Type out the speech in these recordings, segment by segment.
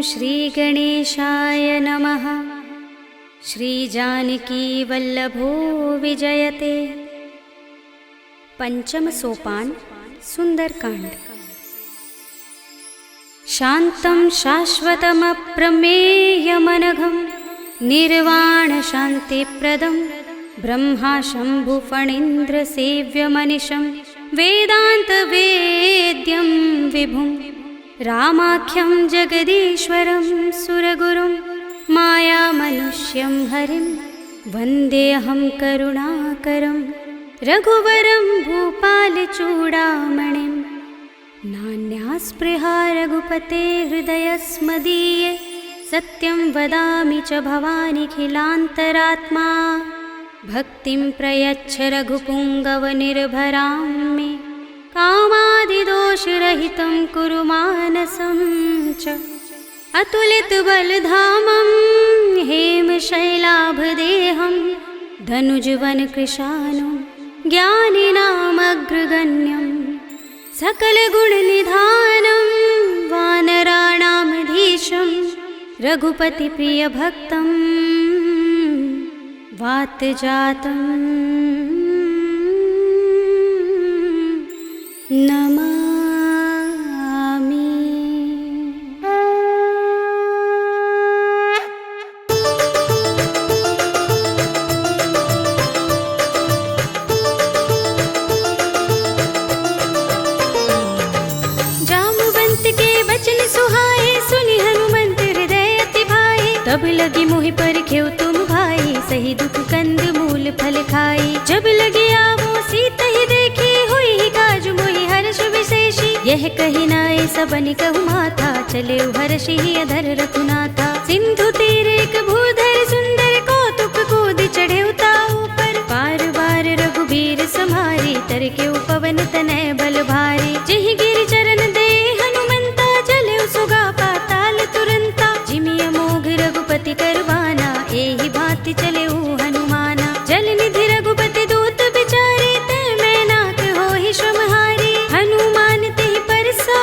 श्रीगणेशाय नमः। श्रीजानकीवल्लभो विजयते। पंचम सोपान सुंदरकांड। शान्तं शाश्वतमप्रमेयमनघं निर्वाणशान्तिप्रदं ब्रह्मा शम्भुफणीन्द्रसेव्यमनिशं वेदान्तवेद्यं विभुं रामाख्यं जगदीश्वरं सुरगुरुं मायामनुष्यं हरिं वन्देऽहं करुणाकरं रघुवरं भूपालचूडामणिं। नान्यास्पृहा रघुपते हृदयस्मदीये सत्यं वदामि च भवानिखिलान्तरात्मा। भक्तिं प्रयच्छ रघुपुङ्गवनिर्भरां मे कामादिदोषरहितं कुरु मानसं च। अतुलितबलधामं हेमशैलाभदेहं धनुजवनकृशानुं ज्ञानिनामग्रगण्यं सकलगुणनिधानं वानराणामधीशं रघुपतिप्रियभक्तं वातजातं नमामि। जाम्बुवंत के वचन सुहाए सुनि हनुमंत हृदय अति भाए। तब लगी मोहि परखेउ तुम भाई सही दुख कंद मूल फल खाई। जब लगी आवो सीत ही देखी हुई ही काज मोहि हर्ष विशेषी। यह कही नाय सबन कहु माथा चले हर्षि ही अधर रघुनाथा। सिंधु तीर एक भूधर सुंदर कौतुक कूद चढ़े ताऊ पर। बार बार रघुबीर समारी तर के पवन तनय बल भारी। जिहि गिरि चरण दे हनुमंता चले सुगा पाताल तुरंता। जिमिय मोघ रघुपति करवाना एहि भांति चले हनुमाना। जल निधि रघुपति दूत बिचारे तै मैं नाथ होहि श्रमहारी। हनुमान तेहि परसा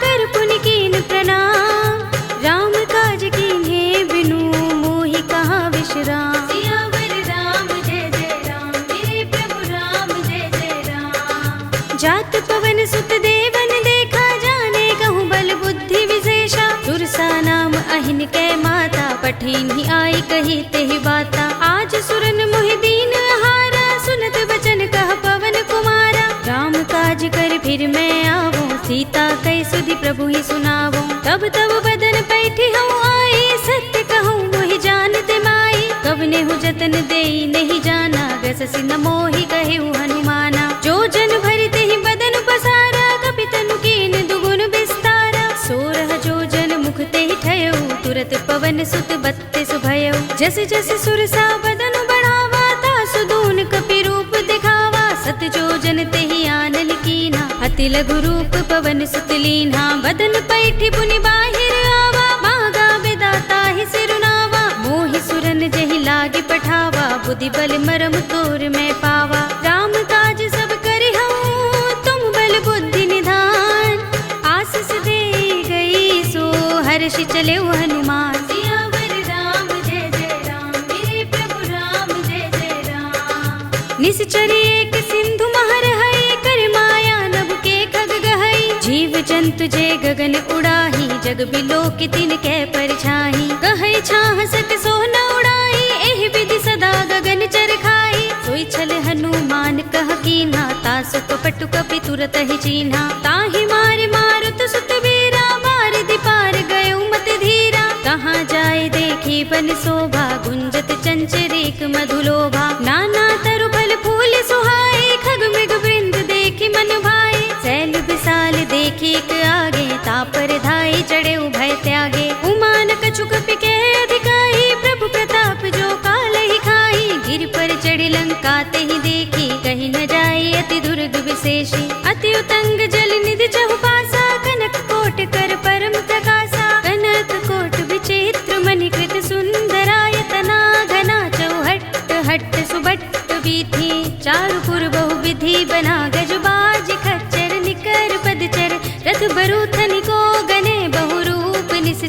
कर पुनि कीन प्रणाम। राम काज कीन्हे बिनु मोहि कहाँ विश्राम। सियावर राम जय जय राम मेरे प्रभु राम जय जय राम। जात पवन सुत देवन देखा जाने कहूँ बल बुद्धि विशेषा। सुरसा नाम अहिन कै माता पठीन ही आई कही तेहि बाता। आज सुरन मोहि दीन आहारा सुनत बचन कह पवन कुमारा। राम काज कर फिर मैं आवो सीता कै सुधि प्रभु ही सुनावो। तब तब बदन पैठी हूँ आई सत्य कहूँ मोहि जानते माई। कवने हूँ जतन देई नहीं जाना ग्रससि न मोहि कहेउ हनुमाना। जो जन भरते ही बदन पसारा कपितनु कीन दुगुन विस्तारा। सोरह जो जन मुख ते ही ठयउ तुरत पवन सुत बत्तीस भयउ। जस जस सुरसा बदन बढ़ावा तासु दून कपि रूप दिखावा। सत जो जन ते ही आनन कीन्हा अति लघु रूप पवन सुत लीन्हा। बदन पैठी पुनि बाहिर आवा मागा विदाता ही सिरुनावा। मोहि सुरन जहि लागे पठावा बुद्धि बल मरम तोर मैं पावा। राम काज सब करिहउँ तुम बल बुद्धि निधान। आशीष दे गई सो हर्षि चले हनुमान। सियावर राम जय जय राम मेरे प्रभु राम जय जय राम। निश्चरी एक सिंधु महर है कर माया नभ के खग गहई। जीव जंतु जे गगन उड़ाही जग बिलो की तिन कै परछाई। कहै छाह सक सो न उड़ाई एहि विधि सदा गगन चर खाई। सोई छल हनुमान कह कीन्हा तासु कपटु कपि तुरत ही चीन्हा। ताहि मार मारुत सुत वीरा बारिधि पार गयो मत धीरा। कहाँ जाए देखी बन शोभा गुंजत चंचरीक मधुलोभा। नाना तरु फल फूल सुहाए खग मृग वृंद देखी मन भाए। सैल विशाल देखी एक आगे तापर धाई चढ़े उभय त्यागे। उमान कछु कपि के अधिकाई प्रभु प्रताप जो काल ही खाई। गिर पर चढ़ी लंका ते ही देखी कहीं न जाए अति दुर्ग विशेषी। अति उतंग जल निधि चहुपासा कनक कोट कर परम प्रकाशा। कनक कोट विचित्र मणिकृत सुंदरायतना घना चौहट्ट हट्ट सुबट्ट बीथी। चारुपुर बहु विधि बना गजबाज खच्चर निकर पदचर। रथ बरूथन को गने बहुरूप निस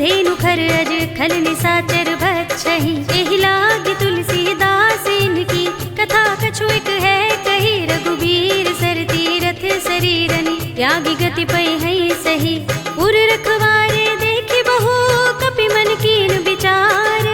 धेनु खर अज खल निसाचर भक्षहि। एहि लागी तुलसीदास इनकी कथा कछु एक है कही। रघुबीर सर तीरथ शरीरनि त्यागी गति पै है सही। पुर रखवारे देखि बहु कपि मन कीन विचार।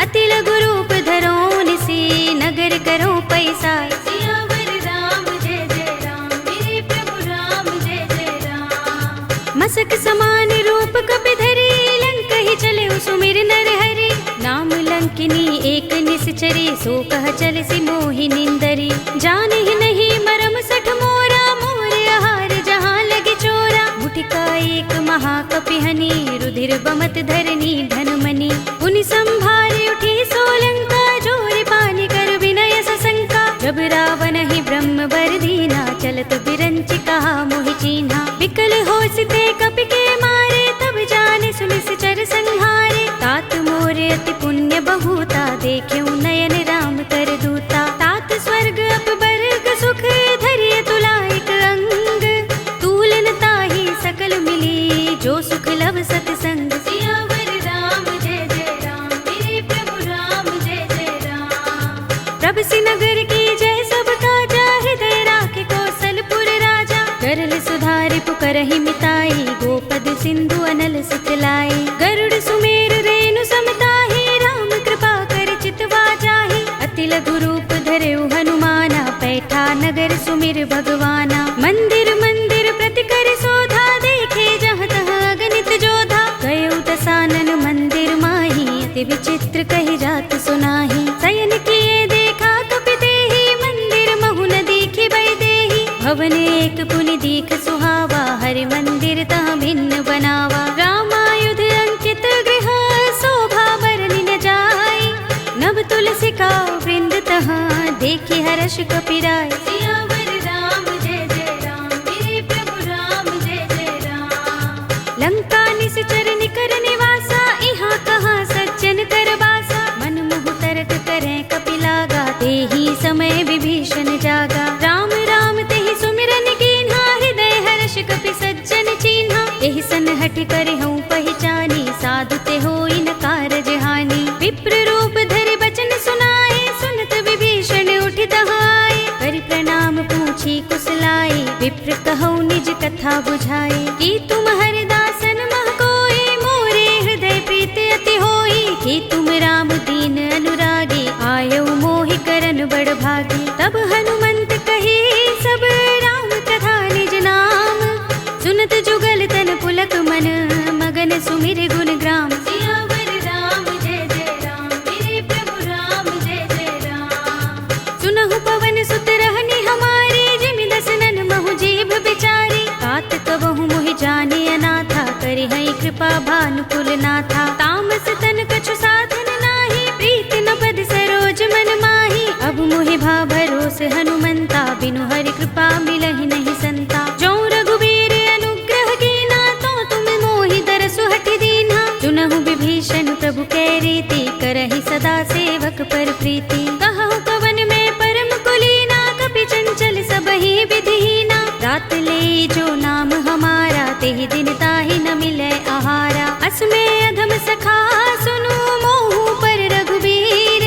अति लघु रूप धरो निसी नगर करो पैसार। सियावर राम जय जय राम मेरे प्रभु राम जय जय राम। मसक समान रूप कपि धरी लंक ही चले सुमिर नर हरि। नाम लंकिनी एक निश्चरी सो कह चल सी मोहि निंदरी। जाने ही नहीं मरम सठ मोरा मोर आहार जहाँ लगे चोरा। मुठिका एक महाकपि हनि रुधिर बमत धरनी धनमणि। पुनि संभारे उठी सोलंका जोर पानी कर विनय सशंका। जब रावण ही ब्रह्म बर दीना चलत बिरंचि कहा मोहि चीन्हा। विकल होसिते कपि के मारे तब जाने सुनिश्चर संहारे। तात मोर अति पुण्य बहुता देख्यउ नयन राम कर दूता। तात स्वर्ग अपबर्ग सुख धरिय तुलाइक अंग। तूलन ताहि सकल मिली जो सुख लव सतसंग। सियावर राम जय जय राम मेरे प्रभु राम जय जय राम। प्रभ सिनगर की जय सब काजा हृदय राखे कौशलपुर राजा। गरल सुधारि पुकरहि मिताई गोपद सिंधु अनल सुतलाई। गरुड़ सुमेर रेणु समताहि राम कृपा कर चितवा जाहि। अति लघु रूप धरेउ हनुमाना पैठा नगर सुमिर भगवाना। मंदिर मंदिर प्रति कर शोधा देखे जहाँ तहाँ अगणित जोधा। गयउ दसानन मंदिर माही अति विचित्र कही जात सुनाही। शयन किए देखा कपि तेहि मंदिर महु न दीखि बै देहि। भवन एक पुनि दीख सुहावा हरि मंदिर तहाँ भिन्न बनावा। रामायुध अंकित गृह शोभा बरनि न जाय। नव तुलसी का वृंद तहाँ देखि हर्ष कपि राय। सियावर राम जय जय राम मेरे प्रभु राम जय जय राम। लंका निश्चर निकर निवासा इहाँ कहाँ सज्जन कर बासा। मन मुह तरक करें कपि लागा तेहि समय विभीषण जागा। राम राम तेहि सुमिरन कीन्हा हृदय हर्ष कपि सज्जन चीन्हा। एहि सन हठ करे हूँ पहचानी साधु ते होई न कारज हानि। विप्र रूप धरि बचन सुनाए सुनत विभीषण उठि तहाय। करि प्रणाम पूछी कुशलाई विप्र कहौ निज कथा बुझाई। कि तुम हरिदासन मह कोई मोरे हृदय प्रीति अति होई। कि तुम राम दीन अनुरागी आयौ मोहि करन बड़ भागी। तब हनुमंत कही सब राम कथा निज नाम। सुनत जुगल तन पुलक मन मगन सुमिर गुण ग्राम। सियावर राम जय जय राम मेरे प्रभु राम जय जय राम। सुनहु पवन सुत रहनि हमारे जिमि दसनन महु जीभ बिचारी। तात कबहु मोहि जाने अनाथा करि हई कृपा भानुकुल नाथा। तामस तन कछु साधन नाही प्रीति न पद सरोज मन माही। अब मोहि भा भरोस हनुमंता बिनु हरि कृपा मिलहि नहीं संता। जो रघुबीर अनुग्रह कीना तो तुम मोहि दरसु हठि दीन्हा। चुनहु विभीषण प्रभु कै रीति करहि सदा सेवक पर प्रीति। कहु कवन में परम कुलीना कपि चंचल सबहि विधिहीना। रात ले जो नाम हमारा तेहि दिन ताहि न मिलै आहारा। असमय अधम सखा सुनु मोहु पर रघुबीर।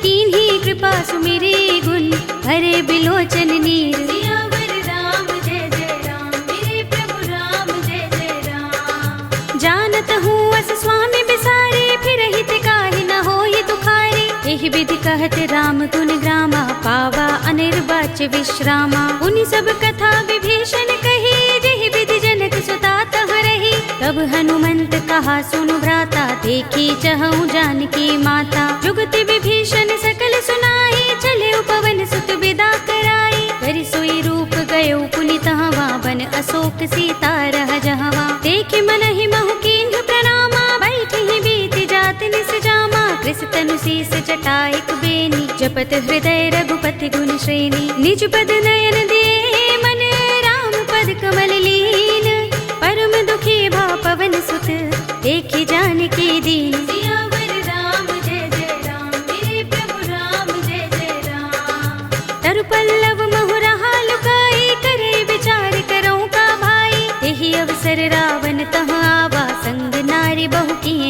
कीन्ही कृपा सुमिरी गुण हरे बिलोचन नीर। सियावर राम जय जय राम मेरे प्रभु राम जय जय राम। जानत हूँ अस स्वामी बिसारे फिर हित काहि न होई दुखारी। एहि विधि कहत राम गुण ग्रामा पावा अनिर्वाच्य विश्रामा। उनि सब कथा विभीषण कही जेहि विधि जनक सुता तहाँ रही। तब हनुमंत कहा सुनु भ्राता देखी चहु जानकी माता। जुगति विभीषण सकल सुनाई चले पवन सुत विदा कराई। करि सोई रूप गयो पुनि तहवा बन अशोक सीता रह जहवा। देखि मनहि महु कीन्ह प्रणामा बैठि ही बीति जात निस जामा। कृष तनु शीस जटाइक बेनी जपत हृदय रघुपति गुण श्रेणी। निज पद नयन दिए मन राम पद कमल लीन। परम दुखी भा पवन सुत देखि जानकी दीन। सियावर राम जय जय राम मेरे प्रभु राम जय जय राम। तरु पल्लव महु रहा लुकाई करे विचार करो का भाई। तेहि अवसर रावण तहाँ आवा संग नारी बहु की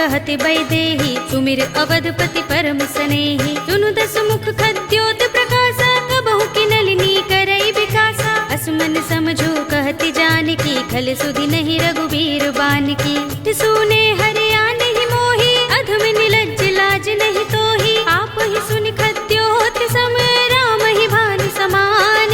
कहत बैदेही, सुमिर अवधपति परम स्नेही। सुनु दस मुख खद्योत प्रकाशा, कबहु की नलिनी करई विकासा। असमन समझो कहति जानकी, खल सुधि नहीं रघुबीर बानकी। सुने हरिया नहीं मोही, अधम निलज्ज लाज नहीं तोही। आप ही सुन खद्योत सम, राम ही भानु समान।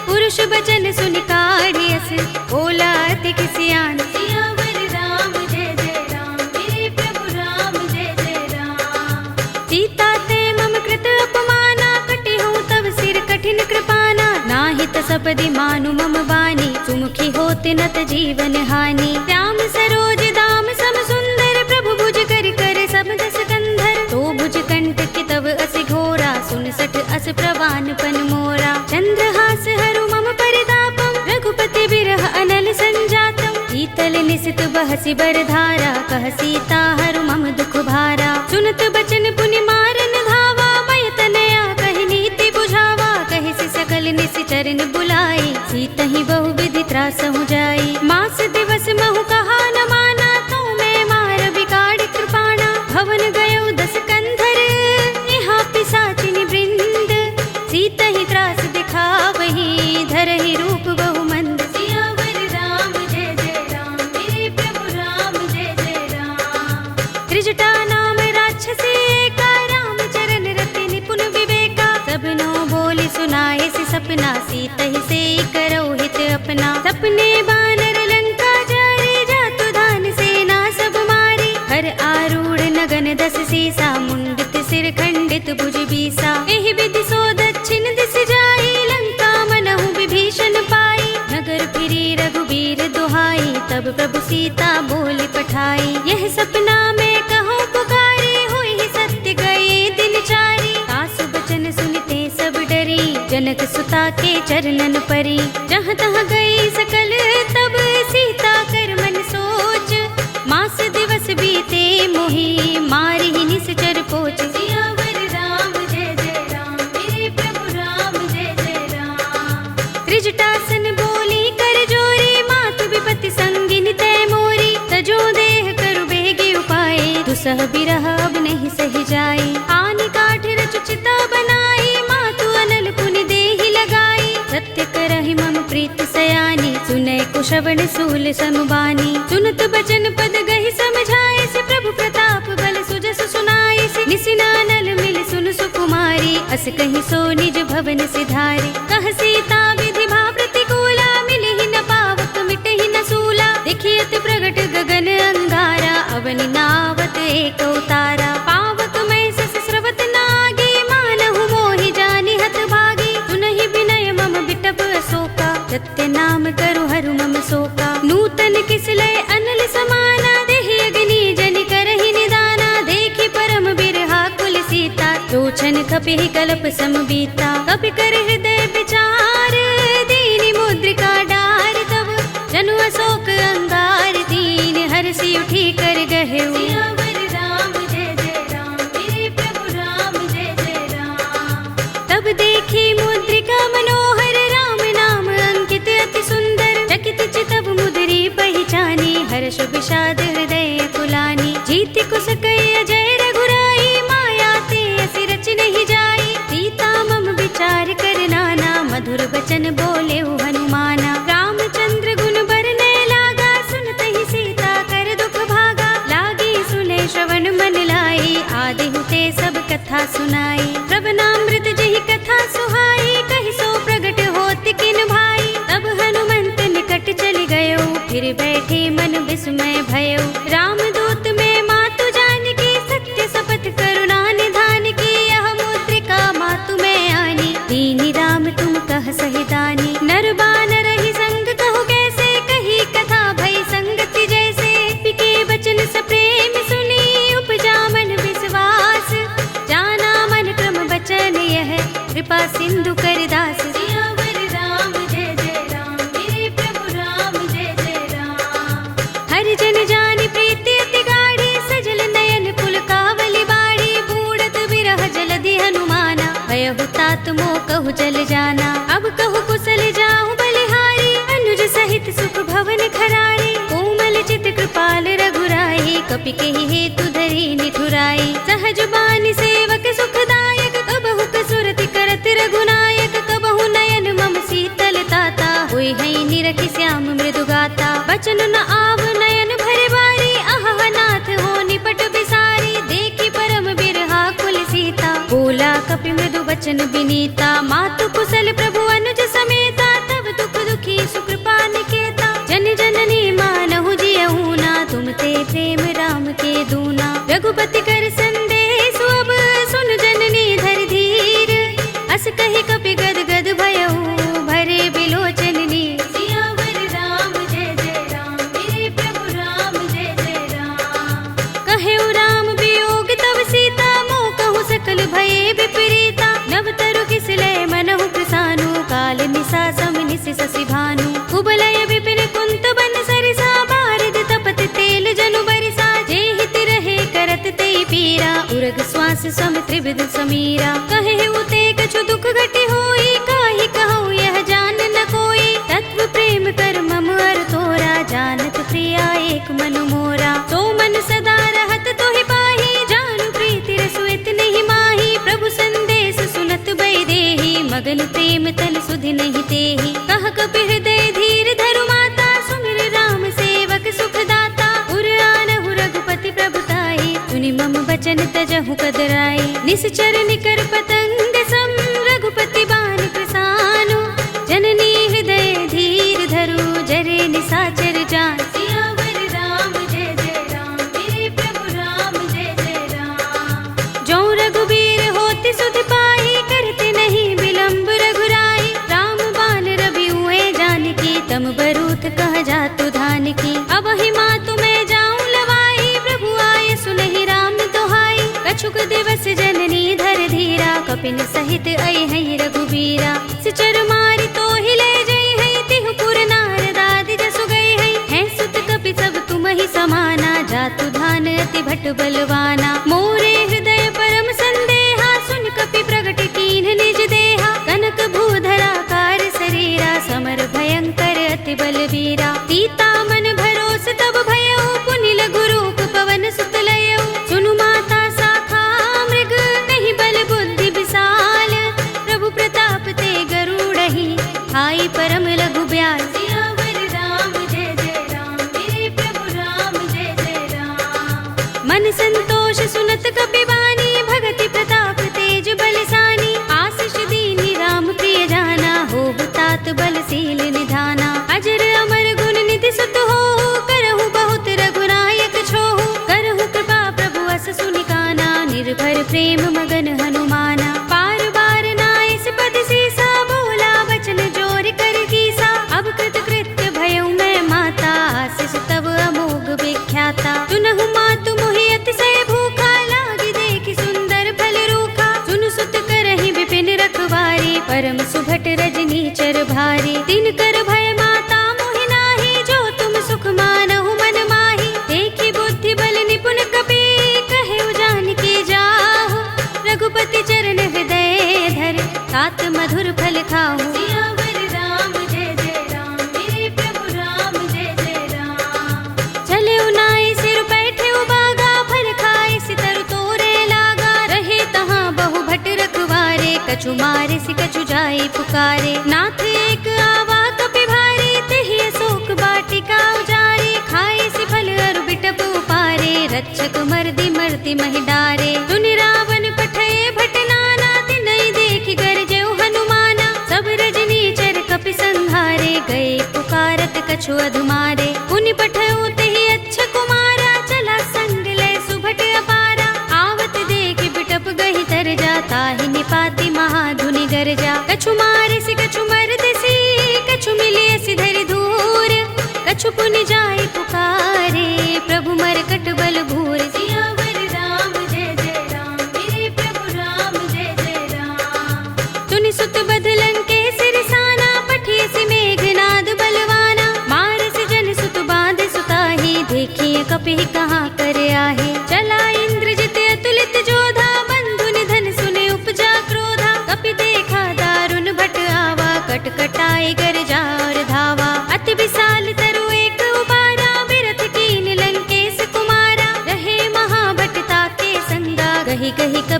पुरुष बचन सुन काढ़ियस, बोला अति किसियान। सियावर राम जय जय राम, मेरे प्रभु राम जय जय राम। सीता ते मम कृत अपमाना, कटे हूँ तब सिर कठिन कृपाना। नाहित सपदि मानु मम बानी, सुमुखी होत नत जीवन हानि। श्याम सरोज दाम सम सुंदर, प्रभु भुज कर कर सब दस कंधर। तो भुज कंठ की तब अस घोरा, सुन सठ अस प्रवान पन मोरा। चंद्रहास हरु मम परितापम, रघुपति बिरह अनल संजातम। शीतल निसित बहसि बरधारा, कह सीता हरु मम दुख भारा। सुनत बचन पुनि मारन धावा, मय तनया कहि नीति बुझावा। कहि सि सकल निसि चरण बुलाई, सीतहि बहु विधि त्रासहु जाई। मास दिवस महु कहा न माना, तो मैं मार बिगाड़ कृपाणा। भवन गयो दस कंधर, यहाँ पिशाचिनी वृंद। सीतहि त्रास दिखावही, धरहि रूप बहु मंद। सियावर राम जय जय राम, मेरे प्रभु राम जय जय राम। त्रिजटा नाम राक्षसी एका, राम चरण रति निपुण विवेका। सबनो बोली सुनाए सि सपना, सीतहि से करौ हित अपना। सपने बानर लंका जारे, जातु धान सेना सब मारी। हर आरूढ़ नगन दस सीसा, मुंडित सिर खंडित भुज बीसा। एहि विधि सो दक्षिण दिस जाई, लंका मनहु विभीषण पाई। नगर फिरी रघुबीर दुहाई, तब प्रभु सीता बोली पठाई। यह सपना में कहो पुकारी, होई ही सत्य गए दिन चारी। सासु बचन सुनते सब डरी, जनक सुता के चरणन परी। जहाँ तहाँ गई सकल तब, सीता कर मन सोच। मास दिवस बीते मोही, मारी ही निश्चर पोच। सियावर राम जय जय राम, मेरे प्रभु राम जय जय राम। त्रिजटासन बोली कर जोरी, मातु विपत्ति संगिन तय मोरी। तजो देह करु बेगी उपाय, दुसह बिरह अब नहीं सही जाई। आनि काठ रचु चिता बनाई, मातु अनल पुनि देहि लगाई। सत्य करहि मम प्रीत सयानी, सुनै कुशवण सूल समुबानी। सुनत बचन पद गहि समझाए से, प्रभु प्रताप बल सुजस सुनाए से। निसिनानल मिल सुन सुकुमारी, अस कहि सो निज भवन सिधारी। कह सीता विधि भा प्रतिकूला, मिलहि न पावक मिटहि न सूला। देखियत प्रगट गगन अंगारा, अवनि नावत एक उतारा। पावक में सस स्रवत नागी, मानहु मोहि जानि हत भागी। सुनहि विनय मम बिटप अशोका, सत्य नाम करु हरु मम शोका। नूतन किसलय अनल समाना, देहि अग्नि जनि करहि निदाना। देखि परम बिरहा कुल सीता, लोचन कपिहि कल्प सम बीता। कपि कर हृदय विचार, दीनि मुद्रिका डार तब। जनु अशोक अंगार दीन, हरषि उठी कर गहेउ। सियावर राम जय जय राम, मेरे प्रभु राम जय जय राम। तब देखी मुद्रिका मनोहर, राम नाम अंकित अति सुंदर। चकित चितव मुद्री पहिचानी, हर्ष विषाद हृदय कुलानी। जीति कुश कई अजय रघुराई, माया ते असि रच नहीं जाई। सीता मम विचार कर नाना, मधुर बचन बोले हनुमाना। रामचंद्र गुण बरने लागा, सुनत ही सीता कर दुख भागा। लागी सुने श्रवण मन लाई, आदि हुते सब कथा सुनाई। श्रवणामृत जहि कथा सुहाई, कहि सो प्रगट होत किन भाई। तब हनुमंत निकट चल गयो, फिर बैठे मन विस्मय भयो। रामदूत में मातु जानकी, सत्य शपथ करुणा निधान की। यह मुद्रिका मातु में आनी, दीनि राम तुम कह सहिदानी। नर बानर ही संग कहु कैसे, कही कथा भई संगति जैसे। पिके बचन सप्रेम सुनी, उपजा मन विश्वास। जाना मन क्रम बचन यह, कृपा सिंधु कर दास। सियावर राम जय जय राम, मेरे प्रभु राम जय जय राम। हर जन जानि प्रीति अति गाढ़ी, सजल नयन पुलकावली बाड़ी। बूढ़त बिरह जलधि हनुमाना, भयहु तात मोह कहु जल जाना। अब कहु कुशल जाहु बलिहारी, अनुज सहित सुख भवन खरारी। कोमल चित कृपाल रघुराई, कपि केहि हेतु ही निठुराई। सहज बानी सेवक सुखदायक, कबहु कसुरति करत रघुनायक। कबहु नयन मम शीतल ताता, हुई है निरखि श्याम मृदु गाता। बचन न आव नयन भरे बारी, आह नाथ हो निपट बिसारी। देखी परम बिरहा कुल सीता, बोला कपि मृदु बचन बिनीता। मातु कुशल प्रभु अनुज समेता, तब दुख दुखी सुकृपा निकेता। जन जननी मानहु जियहु ना, तुम ते प्रेम राम के दूना। रघुपति कर संदेश अब सुन जननी धर धीर। अस कहि कपि गद गद भयहु, भरे बिलोचन नीर। सियावर राम जय जय राम, मेरे प्रभु राम जय जय राम। कहेउ राम वियोग तब सीता, मोह कहु सकल भये विपरीता। नव तरु किसलय मनहु कृसानु, काल निसा सम निसि शशि भानु। कुबलय विपिन कुंत बन सरिसा, बारिद तपत तेल जनु बरिसा। जे हित रहे करत ते पीरा, उरग श्वास सम त्रिविध समीरा। कहे उते कछु दुख घटी होई, काहि कहूँ यह जान न कोई। तत्व प्रेम कर मम अर तोरा, जानत प्रिया एक मन मोरा। तो मन सदा रहत तोहि पाही, जानु प्रीति रसुइत नहीं माही। प्रभु संदेश सुनत बै देहि, मगन प्रेम तल सुधि नहीं तेहि। कह कपि हृदय धीर धरु माता, सुमिर राम सेवक सुखदाता। उर आनहु रघुपति प्रभुताई, सुनि मम बचन तजहु कदराई। निश्चर निकर पतंग सम, रघुपति बान कृसानु। जननी हृदय धीर धरु, जरे निसाचर जान। सियावर राम जय जय राम, मेरे प्रभु राम जय जय राम। जो रघुबीर होति सुध पाई, करते नहीं विलंब रघुराई। राम बान रवि हुए जानकी, तम बरूथ कह जातु धान की। अब ही मातु मैं जाऊं लवाई, प्रभु आए सुनहि राम दोहाई। कछुक दिवस जननी धर धीरा, कपिन सहित आई है रघुबीरा। सिचर मारी तो ही ले जई है, तिहु पुर नारद आदि जसु गई है। सुत कपि सब तुम ही समाना, जातु धान अति भट बलवाना। मोरे हृदय परम संदेहा, सुन कपि प्रगट कीन्ह निज देहा। कनक भूधरा कार शरीरा, समर भयंकर अति बलवीरा। सीता मन भरोस तब भयउ, पुनि लघु रूप पवन सुत लयउ। सुनु माता शाखा मृग, नहीं बल बुद्धि विशाल। प्रभु प्रताप ते गरुड़हि, आई परम लघु ब्याल। सियावर राम जय जय राम, मेरे प्रभु राम जय जय राम। मन संतोष सुनत कपि बानी, भगति प्रताप तेज बलसानी। आशीष दीनी राम प्रिय जाना, होबु तात बलशील निधाना। अजर अमर गुण निधि सुत होहु, करहु बहुत रघुनायक छोहु। करहु कृपा प्रभु अस सुनि काना, निर्भर प्रेम मगन हनुमाना। पार बार नाइस पद सीसा, बोला बचन जोर कर कीसा। अब कृत कृत्य भयउ मैं माता, आशीष तब अमोघ विख्याता। सुनहु मातु मोहि अतिशय भूखा, लागी देखि सुंदर फल रूखा। सुनु सुत करहि विपिन रखवारी, परम सुभट रजनी चर भारी। दिन कर भय माता मोहि नाही, जो तुम सुख मानहु मन माही। देखि बुद्धि बल निपुण कपि, कहेउ जानकी जाहु। रघुपति चरण हृदय धर, तात मधुर फल खाहु। सियावर राम जय जय राम, मेरे प्रभु राम जय जय राम। चले नाई सिर बैठे बागा, फल खाए सितर तोरे लागा। रहे तहाँ बहु भट रखवारे, कछु मारे सि कछु जाई पुकारे। नाथ एक आवा कपि भारी, तेहि अशोक वाटिका उजारे। खाए सि फल अरु बिटप उपारे, रक्षक मर्दि मर्ति महि डारे। सुनि रावण पठय भट नाना, तिनहि देखि गरजेउ हनुमाना। सब रजनी चर कपि संहारे, गए पुकारत कछु अधुमारे। पुनि पठयउ तेहि अच्छ कुमारा, चला संग लय सुभट अपारा। आवत देखि बिटप गहि तर जा, ताहि निपाति महाधुनि गरजा। कछु मारे सि कछु मरदसी, कछु मिलिय सि धरि धूर। कछु पुनि जाय पुकारे, प्रभु मरकट बल भूर। सियावर राम जय जय राम, मेरे प्रभु राम जय जय राम। तुनि सुत बदलन के सिरसाना, पठिय सि मेघनाद बलवाना। मारस जन सुत बांध सुताही, देखिए कपि कहाँ कर आहे। चला इंद्रजित अतुलित जोधा, बंधु निधन सुने उपजा क्रोधा। कपि देखा दारुण भट आवा, कटकटाई गरजा और धावा। अति विशाल तरु एक उबारा, बिरथ कीन लंकेश कुमारा। रहे महाभट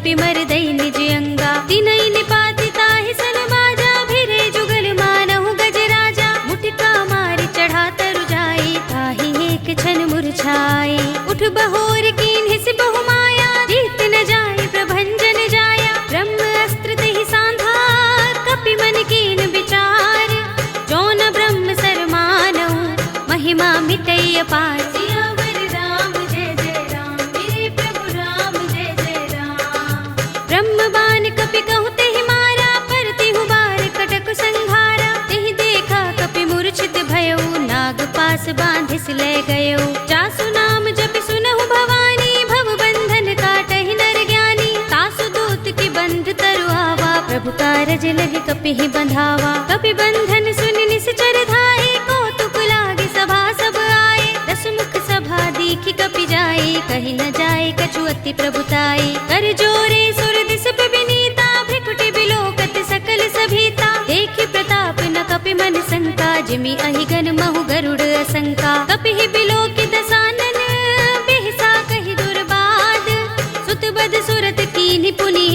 कपि मर दई निज अंगा। तिनई निपाति ताहि सन बाजा, भिरे जुगल मानहु गज राजा। मुटिका मारि चढ़ा तरु जाई, ताहि एक क्षण मुरझाई। उठ बहोर कीन्हि सि बहु माया, जीत न जाय प्रभंजन जाया। ब्रह्म अस्त्र तेहि सांधा, कपि मन कीन विचार। जो न ब्रह्म सर मानहु, महिमा मिटई अपार। सियावर राम जय जय राम, मेरे प्रभु राम जय जय राम। ब्रह्म बाण कपि कहु तेहि मारा, परतिहु बार कटक संघारा। तेहि देखा कपि मूर्छित भयउ, नाग पास बांधिस ले गयउ। जासु नाम जपि सुनहु भवानी, भव बंधन काटहि नर ज्ञानी। तासु दूत की बंध तरु आवा, प्रभु कारज लगे कपिहि बंधावा। कपि बंधन सुनि निश्चर धाये, कौतुक लागे सभा सब आए। दस मुख सभा दीखि कपि जाए, कहि न जाए कछु अति प्रभुताई। कर जोरे सुर दिस विनीता, भ्रिकुटि बिलोकत सकल सभीता। देखि प्रताप न कपि मन शंका, जिमि अहिगन महु गरुड़ असंका। कपिहि बिलोकि दसानन, बिहसा कहि दुर्बाद। सुत बद सुरत कीन्हि पुनि,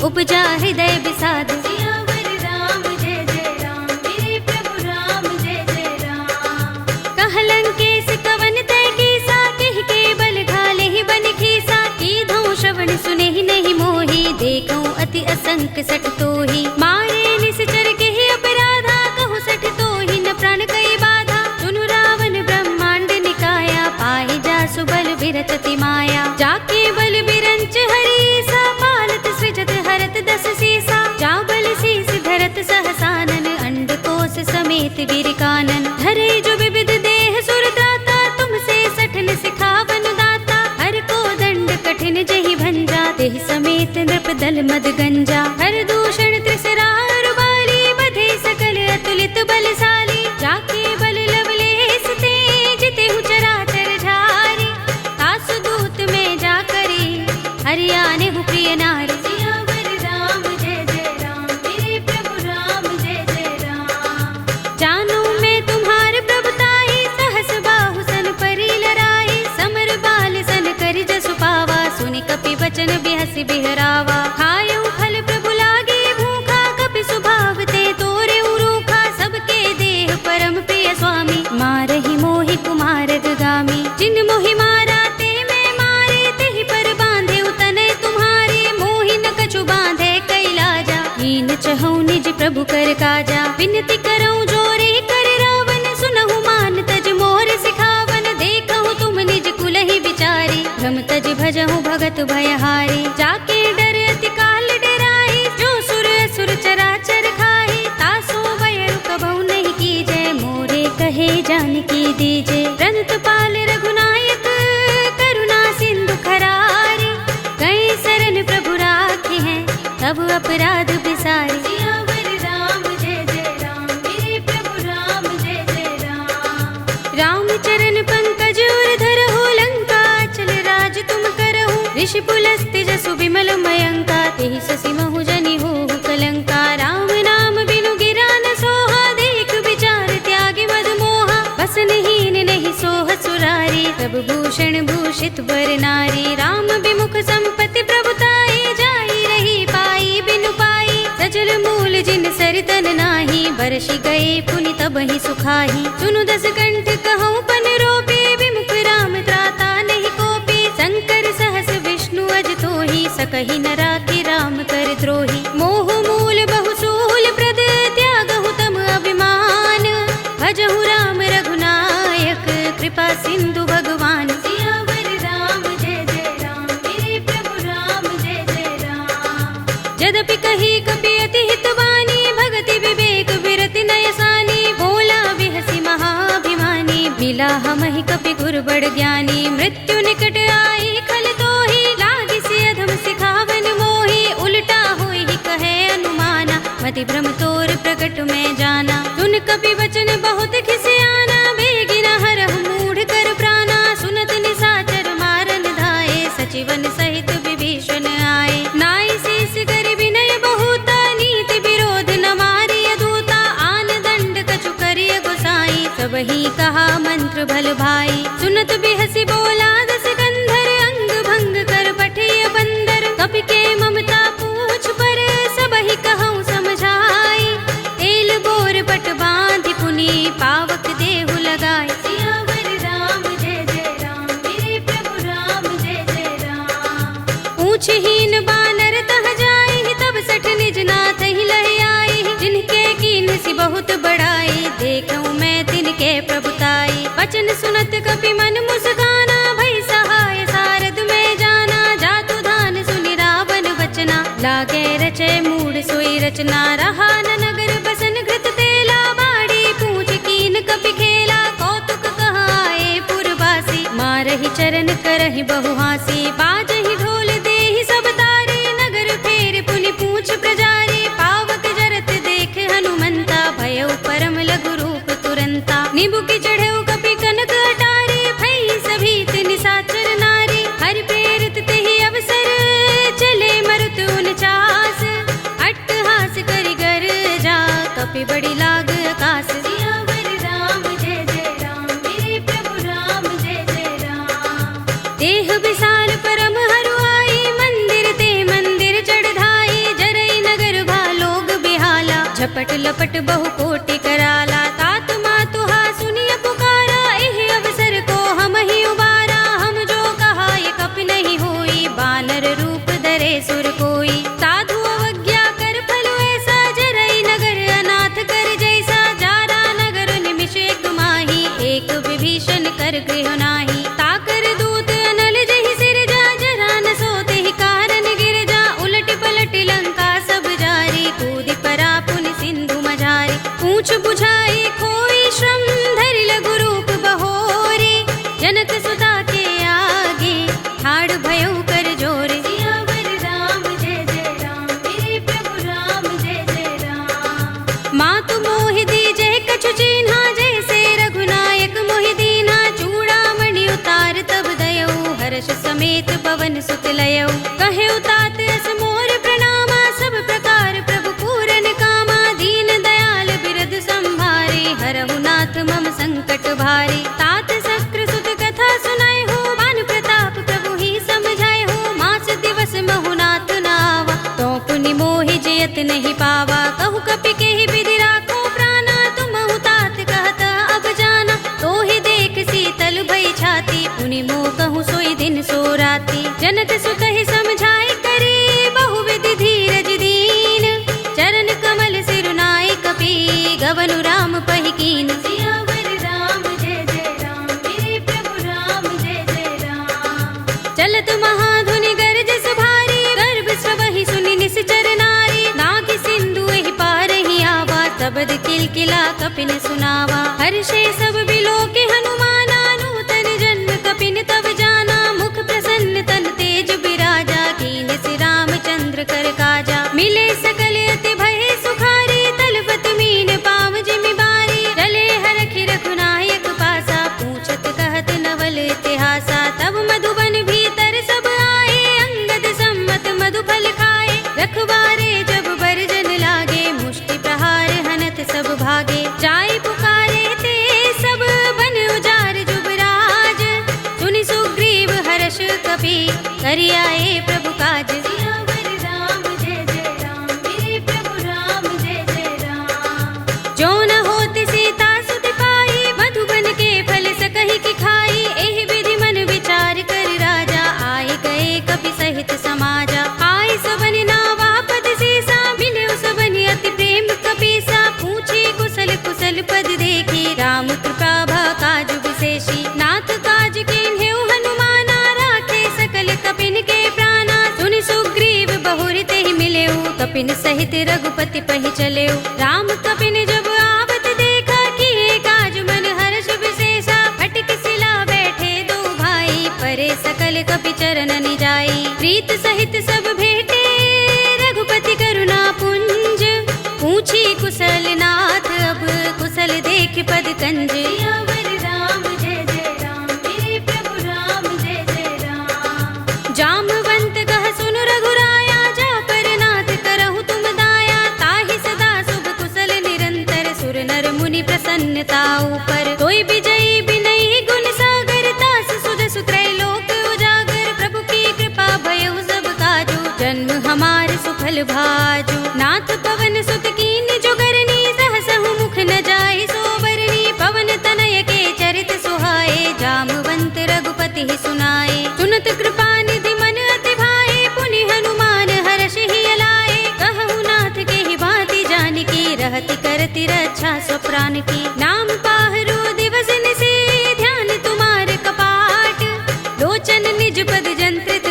उपजा हृदय विषाद। सियावर राम जय जय राम, मेरे प्रभु राम जय जय राम। कहलंकेश कवन तै कीसा, केहि के बल घाले ही बन खीसा। कीधौ श्रवण सुनेहि नहीं मोहि, देखौ अति असंक सठ तोहि। मारे निश्चर केहि अपराधा, कहु सठ तोहि न प्राण कई बाधा। सुनु रावण ब्रह्मांड निकाया, पाहि जासु बल बिरत अति माया। जाके बल बिरंच हरीसा, पालत सृजत हरत दस सीसा। जा बल शीस धरत सहसानन, अंडकोश समेत वीर कानन। धरे जो विविध देह सुर त्राता, तुमसे सठन सिखावन दाता। हर को दंड कठिन जहि भंजा, तेहि समेत नृप दल मद गंजा। हर दूषण त्रिसरार बाली, बधे सकल अतुलित बलशाली। जाके बल लवलेस ते, जितेहु चराचर झारी। तासु दूत में जा करे, हरियाने हु प्रिय नारी। सियावर राम जय जय राम, मेरे प्रभु राम जय जय राम। जानो मैं तुम्हार प्रभुताई, सहस बाहु सन परि लराई। समर बाल सन करि जसु पावा, सुनि कपि वचन बिहसि बिहरावा। खायउ फल प्रभु लागे भूखा, कपि स्वभाव ते तोरे उरूखा। सबके देह परम प्रिय स्वामी, मारहि मोहि कुमार गामी। जिन मोहि मारा ते मैं मारे, तेहि पर बांधे उतनय तुम्हारे। मोहि न कछु बांधे कैलाजा, हीन चहु निज प्रभु कर काजा। विनती करऊं जोरे कर रावण, सुनहु मान तज मोर सिखावन। देखहु तुम निज कुलहि विचारी, भ्रम तज भजहु भगत भयहारी। जाके डर अति काल डराई, जो सुर असुर चराचर खाई। तासो वैर कबहु नहीं कीजै, मोरे कहे जानकी दीजे। रंत पाल रघुनायक, करुणा सिंधु खरारी। कई शरण प्रभु राखे हैं, तब अपराध बिसारी। सियावर राम जय जय राम, मेरे प्रभु राम जय जय राम। राम चरण पंकज उर धरहु, लंका चल राज तुम करहु। ऋषि पुलस्त्य जसु विमल मयंका, तेहि शशि महु जनि होहु कलंका। राम नाम बिनु गिरा न सोहा, देख विचार त्यागी मद मोहा। बसनहीन नहीं सोह सुरारी, सब भूषण भूषित बर नारी। राम विमुख संपत्ति प्रभुताई, जाई रही पाई बिनु पाई। सजल मूल जिन सरितन नाही, बरषि गए पुनि तबहि सुखाही। सुनु दस कंठ कहूँ पन रोपी, विमुख राम त्राता नहीं कोपी। शंकर सहस विष्णु अज तोहि, सकहि न राखि राम कर द्रोही। मोह मूल बहुसूल प्रद, त्यागहु तम अभिमान। भजहु राम रघुनायक, कृपा सिंधु भगवान। सियावर राम जय जय राम, मेरे प्रभु राम जय जय राम। यद्यपि कही कपि अति हितवानी, भगति विवेक विरति नयसानी। बोला बिहसि महाभिमानी, मिला हमहि कपि गुर बड़ ज्ञानी। मृत्यु निकट आई खल तोहि, लागिसि अधम सिखावन मोहि। उल्टा होई कहे अनुमाना, मति भ्रम तोर प्रकट में जाना। सुन कपि वचन बहुत खिसियाना, बेगिन हरहु मूढ़ कर प्राणा। सुनत निशाचर मारन धाये, सचिवन सहित विभीषण आए। नाई शीस कर विनय बहुता, नीति विरोध न मारिय दूता। आन दंड कछु करिय गोसाई, सबहि कहा मंत्र भल भाई। सुनत बिहसि बोला दस कंधर, अंग भंग कर पठिय बंदर। कपि के पूछहीन बानर तह जाई, तब सठ निज नाथ ही लह आई। जिनके कीन सी बहुत बड़ाई, देखूं मैं तिनके प्रभुताई। वचन सुनत कपि मन मुस्काना, भई सहाय सारद में जाना। जातु धान सुनि रावण वचना, लागे रचे मूड सोई रचना। रहा न नगर बसन घृत तेला, बाड़ी पूछ कीन कपि खेला। कौतुक कहाए पुरवासी, मारहि चरण करहि बहु हासी। बाजहि ढोल देहि सब तारे, नगर फेर पुनि पूछ प्रजारी। पावक जरत देख हनुमंता, भयउ परम लघु रूप तुरंता। निबुकि चढ़ऊ कपि कनक अटारी, भई सभीत निशाचर नारी। हरि प्रेरित तेहि अवसर, चले मरुत 49। अट्टहास करि गर्जा, कपि बड़ी लाग आकाश। सियावर राम जय जय राम, मेरे प्रभु राम जय जय राम। देह विशाल परम हरुआई, मंदिर ते मंदिर चढ़ाई। जरई नगर भालोग बिहाला, झपट लपट बहु कोटि कराला। तात मातुहा सुनिय पुकारा, एहि अवसर को हम ही उबारा। हम जो कहा ये कपि नहीं होई, बानर रूप धरे सुर कोई। साधु अवज्ञा कर फल ऐसा, जरई नगर अनाथ कर जैसा। जारा नगर निमिष एक माही, एक विभीषण कर गृह नाही। ताकर दूत अनल जहि सिर जा, जरा न सोते ही कारण गिर जा। उलट पलट लंका सब जारी, कूदि परा पुनि सिंधु मझारी। पूछ बुझाई खोई श्रम, धरि लघु रूप बहोरी। जनक सुता के आगे, ठाड़ भयउ कर जोरे। सियावर राम जय जय राम, मेरे प्रभु राम जय जय राम। मातु मोहि दीजहि कछु चिन्हा, जैसे रघुनायक मोहि दीन्हा। चूड़ामणि उतार तब दयऊ, हर्ष समेत पवन सुत लयऊ। कहे तात अस मोर प्रणामा, सब प्रकार प्रभु पूरन कामा। दीन दयाल बिरद संभारे, हरहु नाथ मम संकट भारी। तात शक्र सुत कथा सुनाए हो, बान प्रताप प्रभु ही समझाए हो। मास दिवस महु नाथ नावा, तो पुनि मोहि जयत नहीं पावा। कहु कपि केहि विधि राखो प्राणा, तुमहु तात कहत अब जाना। तो ही देख शीतल भई छाती, पुनि मोह कहूँ सोई दिन सो राती। जनक सुत ही समझाए करी, बहु विधि धीरज दीन। चरण कमल सिरुनाए कपि, गवनु राम पहि कीन। सियावर राम जय जय राम, मेरे प्रभु राम जय जय राम। चलत महाधुनि गरजस भारी, गर्भ स्वहि सुनि निश्चर नारी। नाग सिंधु एहि पार ही आवा, तबद किलकिला कपिन सुनावा। हर्षे सब बिलोके हनुमाना, नूतन जन्म कपिन तब जाना। मुख प्रसन्न तन तेज बिराजा, कीन सि रामचंद्र कर काजा। मिले सकल अति भय सुखारी, तलवत मीन पाव जिमि बारी। रले हरखि रघुनायक पासा, पूछत कहत नवल इतिहासा। तब मधुबन भीतर सब आए, अंगद सम्मत मधु फल खाए। रखवारे जब बरजन लागे, मुष्टि प्रहार हनत सब भागे। जाय पुकारे ते सब बन उजार जुबराज। सुनि सुग्रीव हर्ष कपि, करि आए प्रभु काज। सियावर राम जय जय राम, मेरे प्रभु राम जय जय राम। जो न होत सीता सुत पाई, मधुबन के फल सकहि की खाई। एहि विधि मन विचार कर राजा, आए गए कपि सहित समाजा। आए सबनि नावा पद सीसा, मिलेउ सबनि अति प्रेम कपीसा। पूछी कुशल कुशल पद देखी, राम कृपा भा काज विशेषी। नाथ काज कीन्हेउ हनुमाना, राखे सकल कपिन के प्राणा। सुनि सुग्रीव बहुरि तेहि मिलेउ, कपिन सहित रघुपति पहि चलेउ। राम कपिन जब आवत देखा, किए काज मन हर्ष विशेषा। फटक सिला बैठे दो भाई, परे सकल कपि चरण निजाई। प्रीत सहित सब भेटे, रघुपति करुणा पुंज। पूछी कुशल नाथ, अब कुशल देख पद कंज। सियावर राम जय जय राम, मेरे प्रभु राम जय जय राम। जामवंत कह सुनु रघुराया, जा पर नाथ करहु तुम दाया। ताहि सदा शुभ कुशल निरंतर, सुर नर मुनि प्रसन्नता ऊपर। कोई विजयी बिनई गुण सागर, तास सुजसु त्रैलोक उजागर। प्रभु की कृपा भयउ सब काजू, जन्म हमार सुफल भाजू। नाथ पवन सुत कीन जो करनी, सहसहु मुख न जाय सोबरनी। पवन तनय के चरित सुहाए, जामवंत रघुपति ही सुनाए। सुनत कृपा निधि मन अति भाए, पुनि गति रक्षा स्वप्राण की। नाम पाहरो दिवस निसे ध्यान तुम्हारे कपाट, लोचन निज पद जंत्रित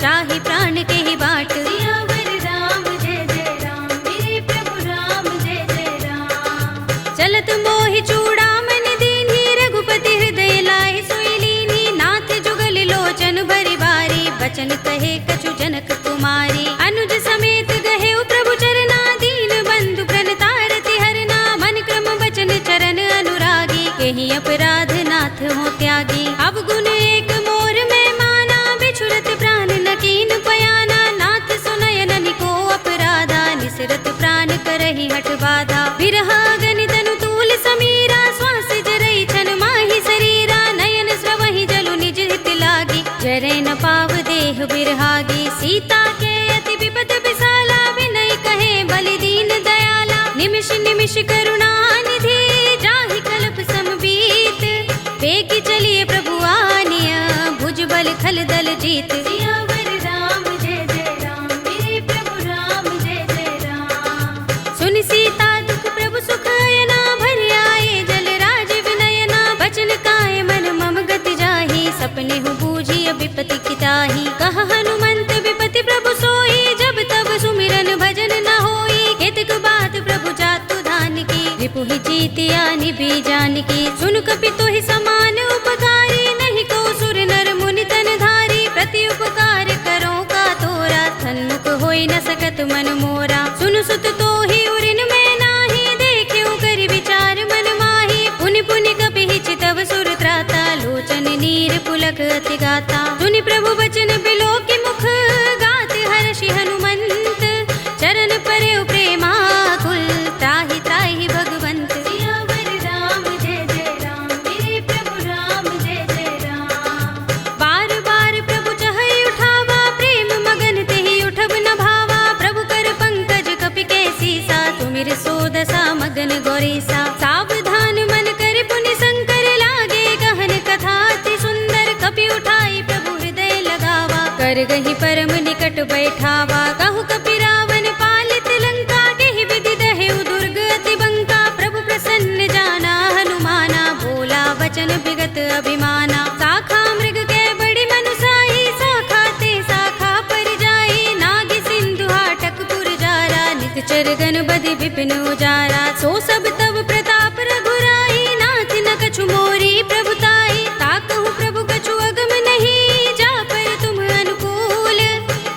चाहि प्राण के ही बाट। सियावर राम जय जय राम, मेरे प्रभु राम जय जय राम। चलत मोहि चूड़ामन दीन्ही, रघुपति हृदय लाहि सोई लीन्ही। नाथ जुगल लोचन भरि बारी, बचन कहे कछु जनक कुमारी। अनुज समेत गहे प्रभु चरना, दीन बंधु प्रणतारति हरना। मन क्रम बचन चरण अनुरागी, केहि अपराध नाथ हो त्यागी। अब गुण एक मोर में माना, बिछुरत प्राण न कीन पयाना। नाथ सुनयन निको अपराधा, निसरत प्राण करहि हठ बाधा। बिरहा गणित तनु तूल समीरा, श्वास जरई छन माहि शरीरा। नयन स्रवहि जलु निज हित लागी, जरै न पाव देह बिरहागी। सीता के अति विपद विसाला, विनय कहे बलि दीन दयाला। निमिष निमिष करुणा निधि, जाहि कल्प समबीत। बेगी चलिए प्रभु आनिया, भुजबल खल दल जीत। सियावर राम जय जय राम, मेरे प्रभु राम जय जय राम। सुन सीता दुख प्रभु सुख अयना, भरि आए जल राज विनयना। बचन काय मन मम गति जाहि, सपने हु बूझिय विपति किताहि। कह हनुमंत विपति प्रभु सोई, जब तब सुमिरन भजन न होई। केतक बात प्रभु जातु धान की, रिपुहि जीतिया निभि जान की। सुन कपि तोहि समान उपकारी, नहीं को सुर नर मुनि तन धारी। प्रति उपकार करो का तोरा, सन्मुख होई न सकत मन मोरा। सुन सुत तोहि उरिन में नाही, देख्यो कर विचार मन माही। पुनि पुनि कपि चितव सुर त्राता, लोचन नीर पुलक अति गाता। सुनि प्रभु बचन बिलोकि मुख, गात हर्षि हनुमंत। चरण परयो प्रेमाकुल, त्राहि त्राहि भगवंत। सियावर राम जय जय राम, मेरे प्रभु राम जय जय राम। बार बार प्रभु चहई उठावा, प्रेम मगन तेहि उठब न भावा। प्रभु कर पंकज कपि के सीसा, तुमिर सोदसा मगन गौरीसा। सावधान मन कर पुनि शंकर, लागे गहन कथा अति सुंदर। कपि उठाई प्रभु हृदय लगावा, कर गहि परम निकट बैठावा। कहु कपि रावण पालित लंका, केहि विधि दहेउ दुर्ग अति बंका। प्रभु प्रसन्न जाना हनुमाना, बोला वचन विगत अभिमाना। शाखा मृग के बड़ी मनुसाही, शाखा ते शाखा पर जाई। नाग सिंधु हाटक पुर जारा, नित गन बधि विपिन उजारा। सो सब तब प्रताप रघुराई, नाथ न कछु मोरी प्रभुताई। ताकहु प्रभु कछु अगम नहीं, जा पर तुम अनुकूल।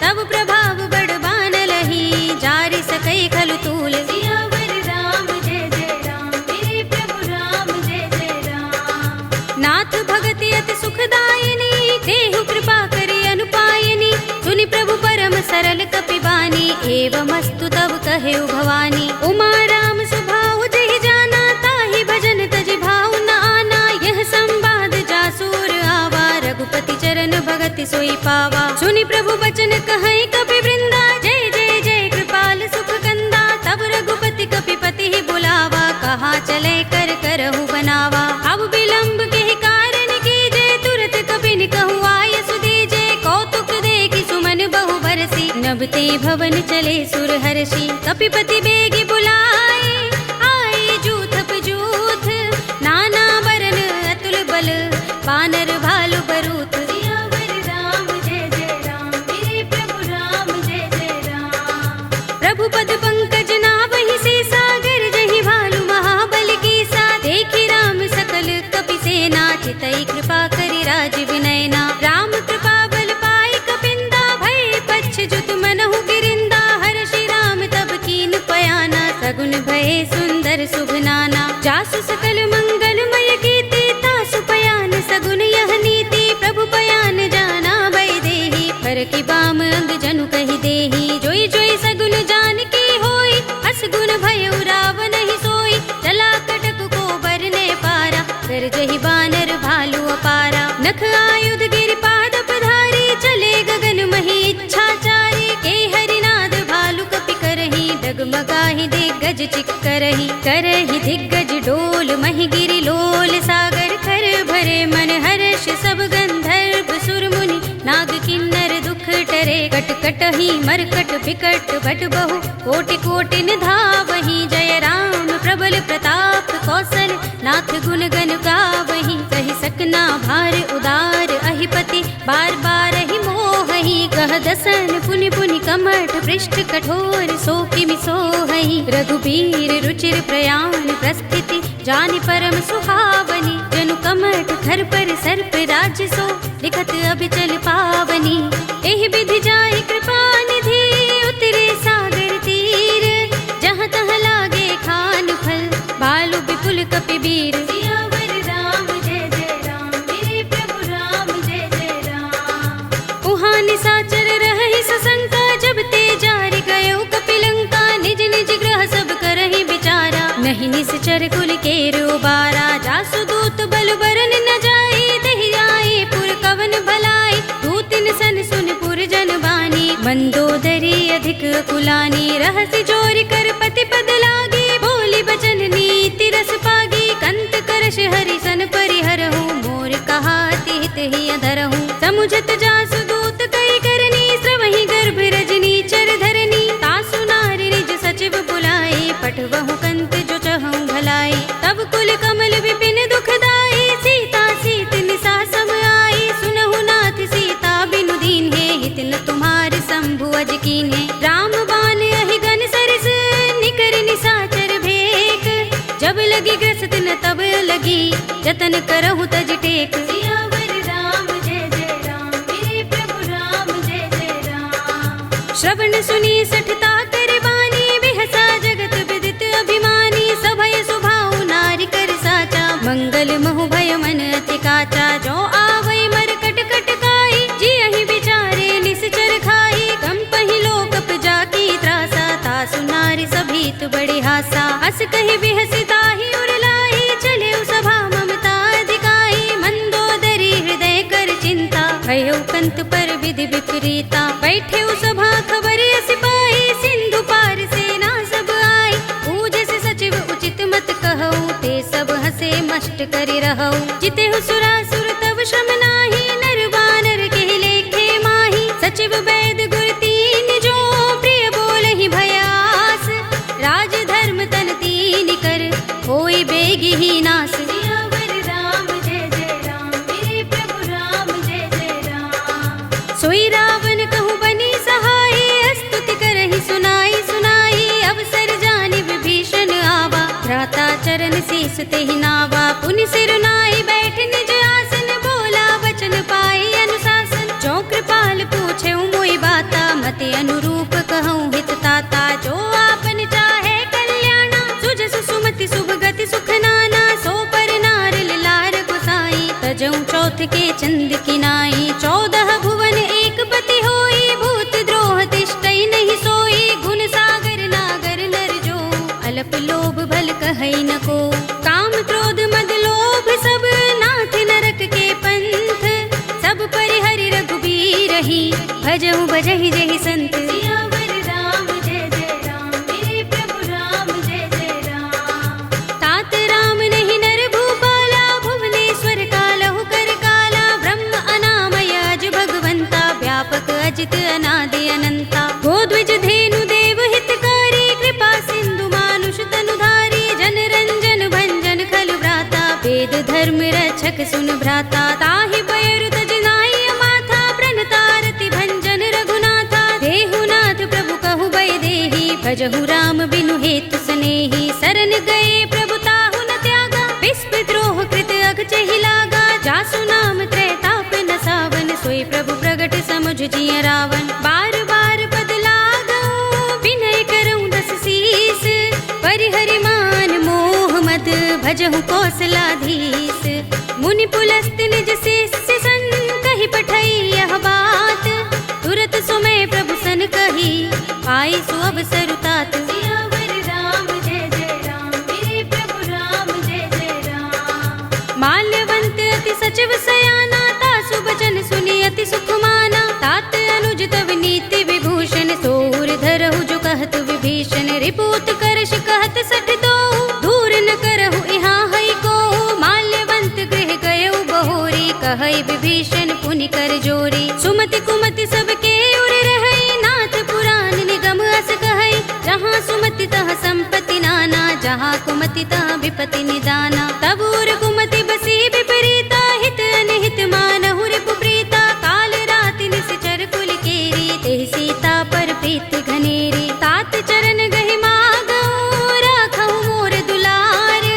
तब प्रभाव बड़ बान लही, जारि सकई खलु तूल। सियावर राम जय जय राम, मेरे प्रभु राम जय जय राम। नाथ भगति अति सुखदायिनी, देहु कृपा करि अनुपायिनी। सुनि प्रभु परम सरल कपि बानी, एवमस्तु तब कहेउ भवानी। उमा राम स्वभाव जहि जाना, ताहि भजन तजि भाव न आना। यह संवाद जासुर आवा, रघुपति चरण भगति सोई पावा। सुनि प्रभु बचन कहै कपि वृंदा, जय जय जय कृपाल सुख कंदा। तब रघुपति कपि पति ही बुलावा, कहा चले कर करहु बनावा। अब विलंब के कारण कीजे, तुरत कपि कहु आय सुदीजे। कौतुक देखि सुमन बहु बरसी, नभते भवन चले सुर हर्षि। कपिपति बेगी बुलाए, आए जूथ पजूथ। नाना बरन अतुल बल, बानर भालु बरूथ। सियावर राम जय जय राम, मेरे प्रभु राम जय जय राम। प्रभु पद पंकज नावहि से, सागर जहि भालु महाबल कीसा। देखि राम सकल कपि सेना, चितई कृपा करि राज विनयना। राम कृपा बल पाई कपिंदा, भय पच्छ जुत मनहु गिरिंदा। हर्षि राम तब कीन पयाना, सगुन भय सुंदर शुभ नाना। जासु सकल मंगलमय कीर्ति, तासु पयान सगुन यह नीति। प्रभु पयान जाना भय देहि, पर की बाम अंग जनु कहि देहि। जोई जोई सगुन जान की होई, असगुन भय रावण ही सोई। चला कटक को बरने पारा, कर जहि बानर भालु अपारा। नख आयुध गिर पाद पधारी, चले गगन मही इच्छाचारी। के हरिनाद भालु कपि करही, डगमगाहि दिग्गज चिक्करही। करही दिग्गज डोल मही गिरि लोल, सागर खर भरे मन हर्ष। सब गंधर्व सुर मुनि, नाग किन्नर दुख टरे। कट कटहि मरकट बिकट भट बहु, कोटि कोटि निधावहि। जय राम प्रबल प्रताप कौशल नाथ गुण गण गावहीं। सही सकना भार उदार अहिपति बार बार ही मोहहि। कह दसन पुनि पुनि कमठ पृष्ठ कठोर सो किमि सोहहि। रघुबीर रुचिर प्रयाण प्रस्थिति जानि परम सुहावनी। जनु कमठ खर पर सर्प राज्य सो लिखत अभिचल पावनी। एहि विधि जाहि कृपा निधि उतरे सागर तीर। जहाँ तहाँ लागे खान फल बालु विपुल कपिबीर। सियावर राम जय जय राम मेरे प्रभु राम जय जय राम। उहाँ निशाचर रहहि सशंका जब ते जारि गयो कपिलंका। निज निज ग्रह सब करहि विचारा नहीं निश्चर कुल केरो बारा। जासु दूत बल बरन न जाई दहि आए पुर कवन भलाई। दूतिन सन सुन पुर जन बानी मंदोदरी अधिक कुलानी। रहसि जोरि कर पति पद लागी बोली बचन नीति रस पागी। कंत करश हरि सन परिहरहु मोर कहा हित ही अधरहु। समुझत जासु दूत कई करनी श्रवहि गर्भ रजनी चर धरनी। तासु नारि निज सचिव बुलाए पठवहु कंत जो चहु भलाई। तब कुल कमल विपिन दुखदाई सीता सीत निसा सम आई। सुनहु नाथ सीता बिनु दीन है हित न तुम्हार शंभु अज कीन है। राम बान अहि गन सरस निकर निसाचर भेक। जब लगी ग्रस्त न तब लगी जतन करहु तज टेक। सियावर राम जय जय राम मेरे प्रभु राम जय जय राम। श्रवण सुनी सठता कर बानी बिहसा जगत विदित अभिमानी। सभय सुभाव नारी कर साचा मंगल महु भय मन अति काचा। जो आवै मर कट कट काई जी अहि विचारे निश्चर खाई। कंपहि लोकप जाकी त्रासा तासु नारी सभीत बड़े हासा। अस कहि बिहसिता ही उरलाई चले सभा ममता अधिकाई। मंदोदरी हृदय कर चिंता भयो कंत पर विधि विपरीता। बैठे सभा खबर सिपाही सिंधु पार सेना सब आई। पूजस सचिव उचित मत कहऊ ते सब हसे मष्ट करि रहऊ। जिते सुरासुर तब श्रम नाही नर बानर के लेखे माही। सचिव वैद गुर तीन जो प्रिय बोलहि भयास। राज धर्म तन तीन कर होई बेगी ही नास। सियावर राम जय जय राम मेरे प्रभु राम जय जय राम। सोई रावण कहु बनी सहाय स्तुति करहि सुनाई सुनाई। अवसर जानि विभीषण आवा भ्राता चरण शीस तेहि नावा। पुनि सिर नाई बैठ निज आसन बोला वचन पाई अनुशासन। जो कृपाल पूछे मोई बाता मते अनुरूप कहूँ हित ताता। जो आपन चाहे कल्याणा सुजस सुमति शुभ गति सुख नाना। सो पर नार लार गोसाई तजऊ चौथ के चंद किनाई। 14 भुवन एक पति होई भूत द्रोह तिष्ठई नहीं सोई। गुण सागर नागर नर जो अल्प लोभ भल कहई न को। काम क्रोध मद लोभ सब नाथ नरक के पंथ। सब परिहरि रघुबीर ही भजहु भजहि जहि संत। सियावर राम जय जय राम मेरे प्रभु राम जय जय राम। तात राम नहीं नर भूपाला भुवनेश्वर कालहु कर काला। ब्रह्म अनामय अज भगवंता व्यापक अजित अनादि अनंता। गोद्विज धेनु देव हितकारी कृपा सिंधु मानुष तनुधारी। जन रंजन भंजन खल भ्राता वेद धर्म रक्षक सुन भ्राता। ताहि बयरु तज नाई माथा प्रणतारति भंजन रघुनाथा। देहुनाथ प्रभु कहु भय देहि भजहु राम बिनु हेतु सनेहि। सरन गए प्रभु ताहु न त्यागा विस्प द्रोह कृत अघचहि लागा। जासु नाम त्रैताप न सावन सोई प्रभु प्रगट समुझ जिय रावण। बार बार पद लागऊ विनय करऊँ दस शीस। परिहरि मान मोह मद भजहु कौशलाधीश। मुनि पुलस्त निज शिष्य सन कहि पठई यह बात। तुरत सुमय प्रभु सन कही पाई सु अवसर तात। सियावर राम जय जय राम मेरे प्रभु राम जय जय राम। माल्यवंत अति सचिव सयाना तासु बचन सुनि अति सुख माना। तात अनुज तव नीति विभूषण सोर धरहु जो कहत विभीषण। रिपुत करश कहत सठ दो दूर न करहु यहाँ हई को। माल्यवंत गृह गयउ बहोरी कहई विभीषण पुनि कर जोरी। सुमति कुमति सबके उर रहई नाथ पुराण निगम अस कहई। जहाँ सुमति तह संपत्ति नाना जा जहाँ कुमति तहाँ विपति निदाना। तब उर कुमति बसी विपरीता, हित अनहित मानहु रिपुप्रीता। काल राति निश्चर कुल केरी, तेहि सीता पर प्रीति घनेरी। तात चरण गहि मागहु, राखहु मोर दुलार।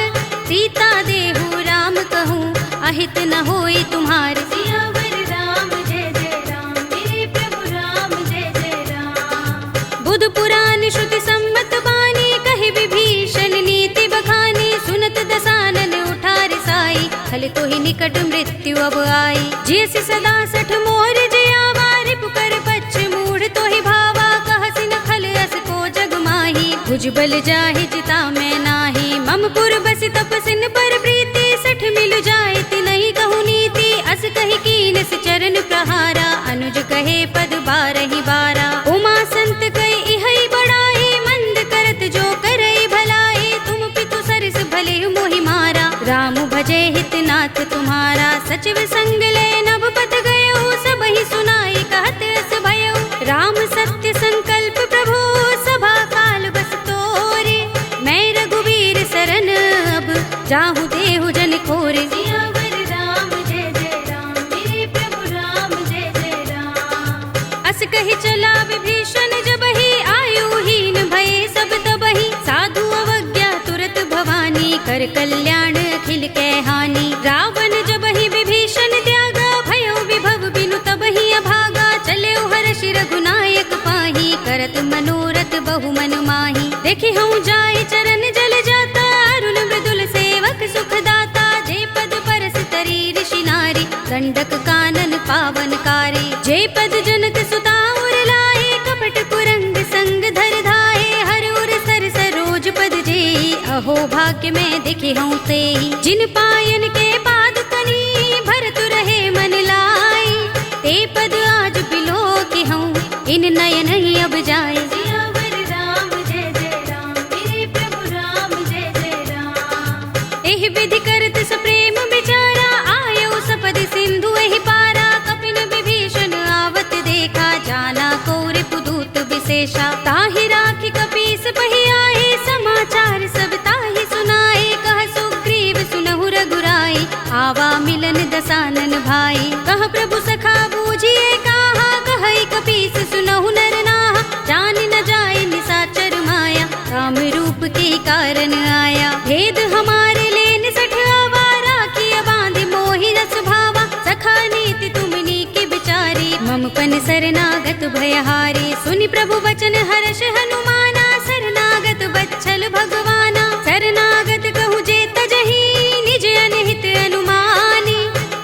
सीता देहु राम कहूँ, अहित न होई तुम्हार। सियावर राम जय जय राम, मेरे प्रभु राम जय जय राम। बुध पुराण श्रुति सम्मत बानी, कहि विभीषण नीति बखानी। सुनत दसानन उठा रिसाई, खल तो ही निकट मृत्यु अब आई। जैसे सदा सठ मोर जयावा, रिपु कर पच्छ मूढ़ तो ही भावा। कहसि न खल अस को जग माही, भुजबल जाहि चिता में नाही। मम पुर बसि तपसिन पर प्रीति, सठ मिल जाए तिनहि कहु नीति। अस कहि कीनस चरण प्रहारा, अनुज कहे पद बारहि बारा। उमा संत कहि इहै बड़ाई, मंद करत जो करई भलाई। तुम पितु सरस भले मोहि मारा, राम भजे हित नाथ तुम्हारा। सचिव संग ले नभ पत गयो, सबहि सुनाई कहत अस भयो। राम सत्य संकल्प प्रभु, सभा काल बस तोरे। मैं रघुवीर सरन अब, जाहु देहु जन खोरे। सियावर राम जय जय राम, मेरे प्रभु राम जय जय राम। अस कहि चला विभीषण जबहि, आयुहीन भये सब तबहि। साधु अवज्ञा तुरत भवानी, कर कल्याण अखिल कै हानि। रावण जबहि विभीषण त्यागा, भयो विभव बिनु तबहि अभागा। चलेउ हर्षि रघुनायक पाहि, करत मनोरथ बहु मन माहि। देखि हूँ जाय चरण जल जाता, अरुण मृदुल सेवक सुख दाता। जे पद परस तरी ऋषि नारी, गंडक कानन पावनकारी। जे पद जनक सुता उर लाए, कपट कुरंग संग धर धाये। हर उर सर सरोज पद जेई, अहो भाग्य में दिखे हूँ तेई। जिन पायन के पाद कनी, भरत रहे मन लाई। ते पद आज बिलो के हूँ, इन नयन ही अब जाए। सियावर राम जय जय राम, मेरे प्रभु राम जय जय राम। एहि विधि करत सप्रेम विचारा, आयो सपद सिंधु एहि पारा। कपिन विभीषण आवत देखा, जाना कौर पुदूत विशेषा। ताहि राखी कपीस पहि आए, समाचार सब ताहि सुनाए। कह सुग्रीव सुनहु रघुराई, आवा मिलन दसानन भाई। कह प्रभु सखा बूझिए कहा, कहई कपीस सुनहु नर नाहा। जान न जाए निसाचर माया, काम रूप के कारण आया। भेद हमारे लेन सठ आवारा, किया बांध मोहि रस भावा। सखा नीति तुमनी के बिचारी, मम पन शरणागत भयहारी। सुनि प्रभु वचन हर्ष हनुमाना, शरणागत बच्छल भगवाना। शरणागत कहु जे तजहि, निज अनहित अनुमानी।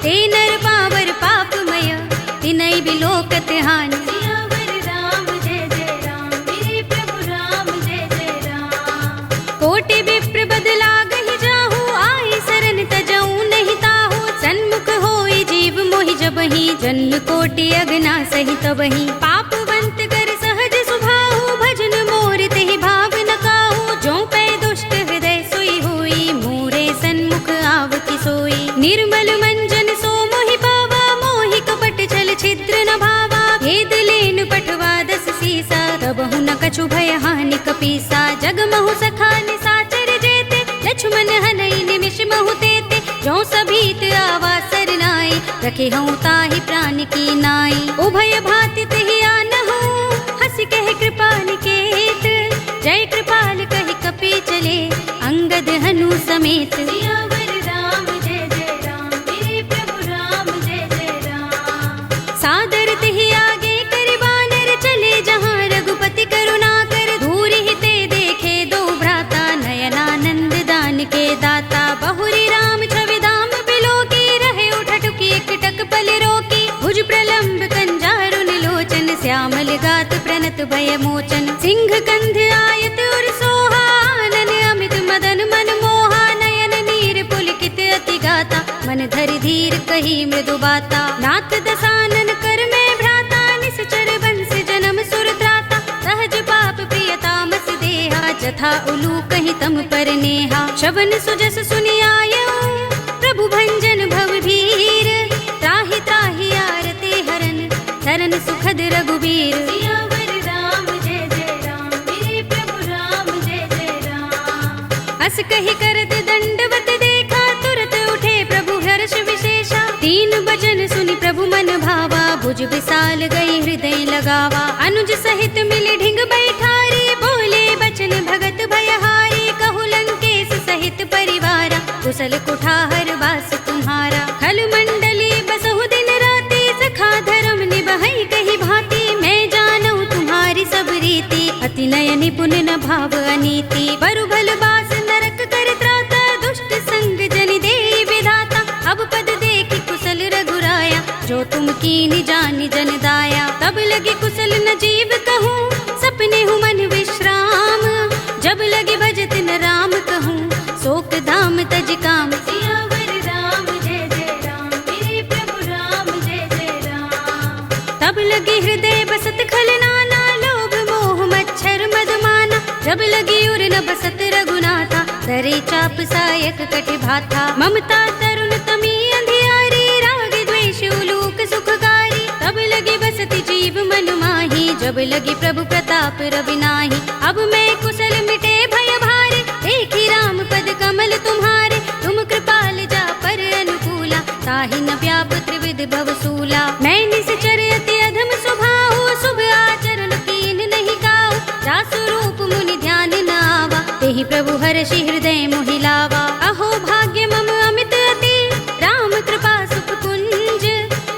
ते नर पावर पापमय, तिनहि बिलोकत हानि। सियावर राम जय जय राम, मेरे प्रभु राम जय जय राम। कोटि विप्र बदला गहि जाहु, आई शरण तजऊ नहीं ताहु। सन्मुख होई जीव मोहि जबहि, जन्म कोटि अगना सहि तबहि। पापवंत कर सहज सुभाहु, भजन मोर तेहि भाव न काहू। जो पै दुष्ट हृदय सोई होई, मोरे सन्मुख आवति सोई। निर्मल मंजन सो मोहि पावा, मोहि कपट छल छिद्र न भावा। भेद लेन पठवा दस सीसा, तबहु न कछु भय हानि कपीसा। जगमहु सखा निसाचर जेते, लक्ष्मण हनई निमिष महु तेते। जो सभीत आवा सरनाई, रखे हूँ ताहि प्राण की नाई। उभय भाति तेहि आनहु, हंस कह कृपाल केत। जय कृपाल कहि कपि चले, अंगद हनु समेत। सियावर राम जय जय राम, मेरे प्रभु राम जय जय राम। सादर तेहि आगे करि बानर, चले जहाँ रघुपति करुणा कर। दूर ही ते देखे दो भ्राता, नयनानंद दान के दाता। बहुरी राम छवि धाम बिलो की, रहे उठटुकी एकटक पल रोकी। भुज प्रलंब कंजारुन लोचन, श्यामल गात प्रणत भय मोचन। सिंह कंध आयत उर सोहा, आनन अमित मदन मन मोहा। नयन नीर पुलकित अति गाता, मन धरि धीर कही मृदु बाता। नाथ दसानन कर में भ्राता, निश्चर बंस जन्म सुर त्राता। सहज पाप प्रिय तामस देहा, जथा उलू कहीं तम पर नेहा। शबन सुजस सुनि आयऊ, प्रभु भंजन भव भीर। त्राहि त्राहि आरते हरन, शरण सुखद रघुबीर। सियावर राम जय जय राम, मेरे प्रभु राम जय जय राम। कही करत दंडवत देखा, तुरत उठे प्रभु हर्ष विशेषा। तीन बचन सुनि प्रभु मन भावा, भुज विशाल गई हृदय लगावा। अनुज सहित मिले ढिंग बैठारी, बोले बचन भगत भयहारी। कहु लंकेश सहित परिवारा, कुशल कुठार वास तुम्हारा। खल मंडली बसहु दिन राति, सखा धर्म निबहै कही भांति। मैं जानू तुम्हारी सब रीति, अति नय निपुण न भाव अनीति। बरु भल बास नरक कर त्राता, दुष्ट संग जन देई विधाता। अब पद देखि कुशल रघुराया, जो तुम कीनि जानि जन दाया। तब लगी कुशल न जीव कहूँ, सपने हूँ मन विश्राम। जब लगे भजत न राम कहूँ, शोक धाम तज काम। सियावर राम जय जय राम, मेरे प्रभु राम जय जय राम। तब लगी हृदय बसत खल नाना, लोभ मोह मच्छर मदमाना। जब लगी उर न बसत रघुनाथा, दरे चाप सायक कटि भाथा। ममता तरुण तमी अंधियारी, राग द्वेष उलूक सुखकारी। तब लगी बसति जीव मन माही, जब लगी प्रभु प्रताप रवि नाही। अब मैं कुशल मिटे भय भारे, देखी राम पद कमल तुम्हारे। तुम कृपाल जा पर अनुकूला, ताहि न व्याप त्रिविध भवसूला। मैं निश्चर अति अधम स्वभाव, शुभ आचरण कीन नहीं काऊ। जासु रूप मुनि ध्यान न आवा, तेहि प्रभु हर्षि हृदय मोहि लावा। अहो भाग्य मम अमित अति, राम कृपा सुख कुंज।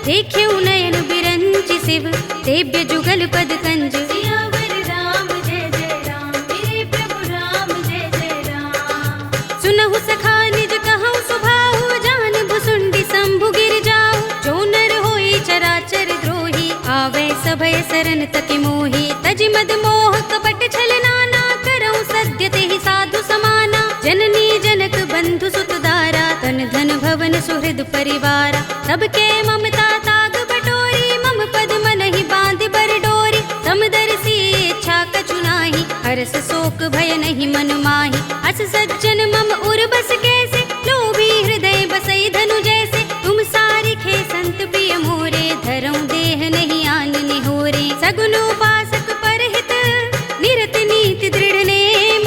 देख्यउ नयन बिरंचि शिव, सेव्य जुगल पद कंज। सियावर राम जय जय राम, मेरे प्रभु राम जय जय राम। सुनहु सखा निज कहूँ सुभाऊ, जान भुसुंडी शंभु गिर जाऊ। जो नर होई चराचर द्रोही, आवे सभय सरन तति मोही। तजि मद मोह कपट छल नाना, करऊँ सद्य तेहि साधु समाना। जननी जनक बंधु सुत दारा, तन धन भवन सुहृद परिवारा। सबके ममता ताग बटोरी, मम पद मनहि बांधि बर डोरी। समदर्शी इच्छा कछु नाही, हरस शोक भय नहीं मन माही। अस सज्जन मम उर बस कैसे, लोभी हृदय बसई धनु जैसे। तुम सारिखे संत प्रिय मोरे, धरऊँ देह नहीं आन निहोरे। सगुन उपासक परहित, निरत नीति दृढ़ नेम।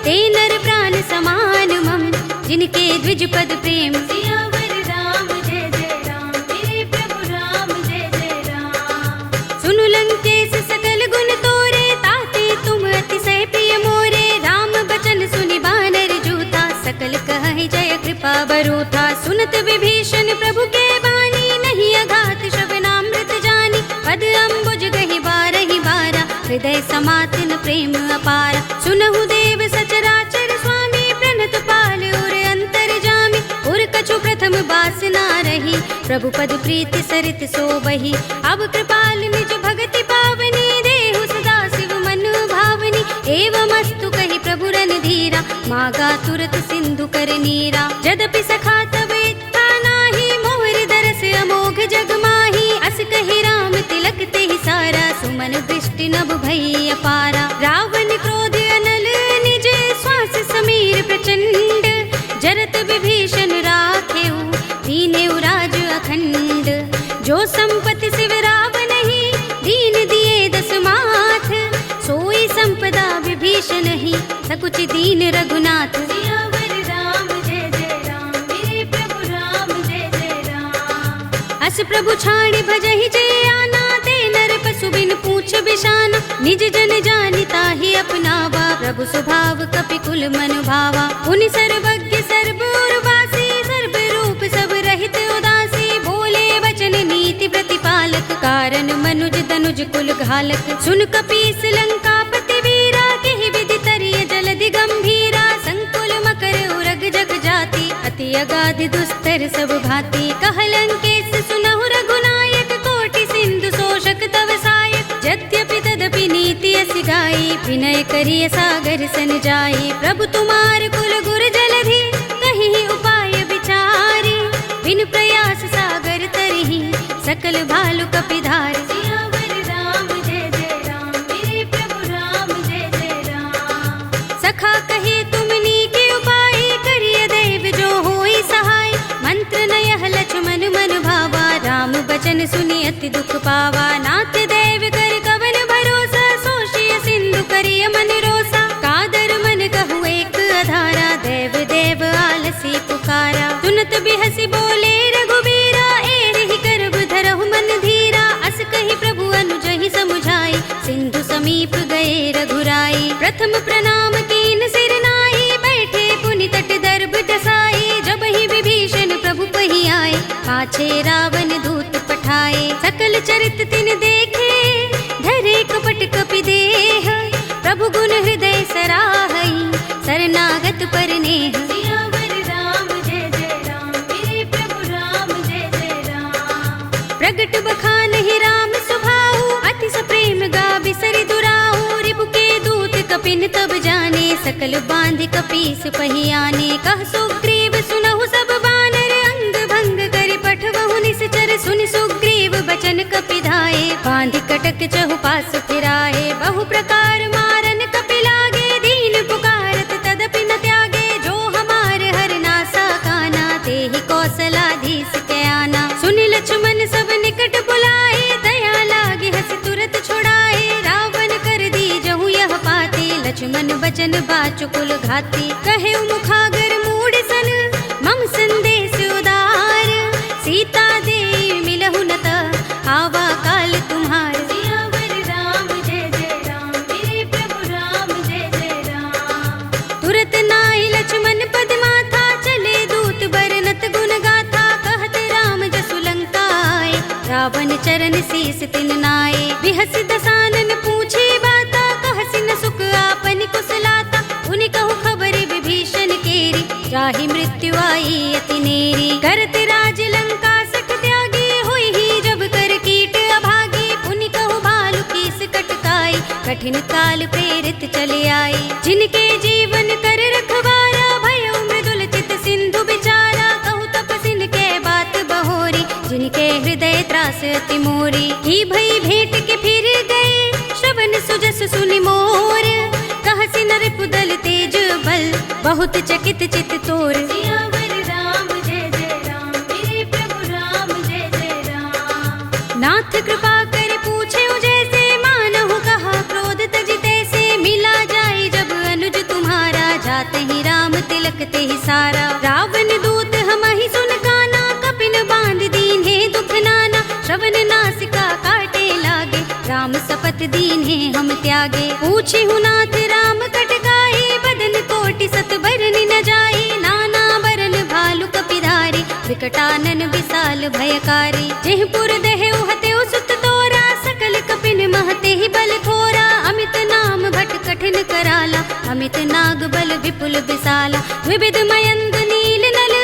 ते नर प्राण समान मम, जिनके द्विज पद प्रेम। सियावर राम जय जय राम, मेरे प्रभु राम जय जय राम। सुनु लंकेश सकल गुण तोरे, ताते तुम अतिशय प्रिय मोरे। राम बचन सुनि बानर जूथा, सकल कहहि जय कृपा बरूथा। सुनत विभीषण प्रभु के बानी, नहीं अघात श्रवणामृत जानी। पद अम्बुज गहि बारहि बारा, हृदय समातिन प्रेम अपारा। सुनहु देव सचराचर स्वामी, प्रणत पाल उर अंतर जामी। उर कछु प्रथम बासना रही, प्रभु पद प्रीति सरित सोबही। अब कृपाल निज भगति पावनी, देहु सदा शिव मन भावनी। एवमस्तु कहि प्रभु रणधीरा, मागा तुरत सिंधु कर नीरा। यद्यपि सखा तब इच्छा नाही, मोहर दरस अमोघ जग माही। अस कहि राम तिलक तेहि सारा, सुमन दृष्टि नभ भई अपारा। रावण क्रोध अनल निज, श्वास समीर प्रचंड। जरत विभीषण राखेउ, दीनेउ राज अखंड। जो संपत्ति शिव रावण ही, दीन दिए दस माथ। सोई संपदा विभीषण ही, सकुच दीन रघुनाथ। सियावर राम जय जय राम, मेरे प्रभु राम जय जय राम। अस प्रभु छाड़ भजहि जय आना, ते नर पशु बिन पूछ बिशाना। निज जन जानिता ही अपनावा, प्रभु स्वभाव कपि कुल मन भावा। उनि सर्वज्ञ सर्व उर्वासी, सर्व रूप सब रहित उदासी। बोले वचन नीति प्रतिपालक, कारण मनुज तनुज कुल घालक। सुन कपीस लंकापति वीरा, केहि विधि तरिय जलधि गंभीरा। संकुल मकर उरग जग जाति, अति अगाधि दुस्तर सब भांति। कह लंकेश सुनहु रघुनायक, कोटि सिंधु शोषक तव सायक। यद्यपि तदपि नीति असि गाई, विनय करिय सागर सन जाई। प्रभु तुमार कुल गुर जलधि, कहीं उपाय विचारी। बिन प्रयास सागर तरही, सकल भालु कपिधारी। सियावर राम जय जय राम, मेरे प्रभु राम जय जय राम। सखा कहे तुमनी के उपाय, करिय दैव जो होई सहाय। मंत्र नयह लक्ष्मण मन भावा, राम बचन सुनि अति दुख पावा। नाथ दैव कर कवन भरोसा, सोषिय सिंधु करिय मन रोसा। कादर मन कहु एक अधारा, दैव सुनत बिहसी बोले रघुबीरा, एहि करब धरहु मन धीरा। अस कहि प्रभु अनुजहि समुझाई, सिंधु समीप गए रघुराई। प्रथम प्रणाम कीन सिर नाई, बैठे पुनि तट दर्भ दसाई। जबहि विभीषण प्रभु पहि आए, पाछे रावण दूत पठाए। सकल चरित तिन देखे, धरे कपट कपि देह। प्रभु गुण हृदय सराहई, शरणागत पर नेह। सियावर राम जय जय राम, मेरे प्रभु राम जय जय राम। प्रगट बखानहि राम सुभाऊ, अति सप्रेम गाबि सरि दुराऊ। रिपु के दूत कपिन तब जाने, सकल बांधि कपीस पहि आने। कह सुग्रीव सुनहु सब बानर, अंग भंग करि पठवहु निश्चर। सुनि सुग्रीव बचन कपि धाये, बांधि कटक चहु पास फिराए। बहु प्रकार मारन कपि लागे, दीन पुकारत तदपि न त्यागे। जो हमार हरनासा काना, तेहि कौशलाधीश के आना। सुनि लक्ष्मण सब निकट बुलाए, दया लागे हसि तुरत छुड़ाए। रावण कर दीजहु यह पाते, लक्ष्मण बचन बाचुकुल घाती। कहे मुखागर मूढ़ सन, मम संदेश उदार। सीता दे मिलहु न त, आवा काल तुम्हार। सियावर राम जय जय राम, मेरे प्रभु राम जय जय राम। तुरत नाई लक्ष्मण पद माथा, चले दूत बरनत गुण गाथा। कहत राम जसु लंका आए, रावण चरण शीस तिन नाए। बिहसि दसानन पूछे बाता, कहसि न सुख आपन कुशलाता। उनि कहु खबर विभीषण केरी, जाहि मृत्यु आई अति नेरी। करत राज लंका सठ त्यागी, होई ही जब कर कीट अभागी। पुनि कहु भालु कीस कटकाई, कठिन काल प्रेरित चले आई। जिनके जीवन कर रखवारा, भयउ मृदुल चित सिंधु बिचारा। कहु तपसिन के बात बहोरी, जिनके हृदय त्रास अति मोरी। की भई भेंट के फिर गए, श्रवण सुजस सुनि मोर। कहसि नर पुदल तेज बल, बहुत चकित चित तोर। सियावर राम जय जय राम, मेरे प्रभु राम जय जय राम। नाथ कृपा कर पूछे जैसे, मानहु कहा क्रोध तजिते से। मिला जाए जब अनुज तुम्हारा, जाते ही राम तिलक ते ही सारा। रावण दूत हमहि सुन काना, कपिन बांध दीन्हे दुख नाना। श्रवण नासिका काटे लागे, राम सपथ दीन्हे हम त्यागे। पूछे नाथ राम कटकाई, बदन कोटि सत बरनि न जाई। नाना बरन भालु कपिधारी, विकटानन विशाल भयकारी। जेहपुर देहु हतेउ सुत तोरा, सकल कपिन महते ही बल थोरा। अमित नाम भट कठिन कराला, अमित नाग बल विपुल विशाला। विविध मयंद नील नल,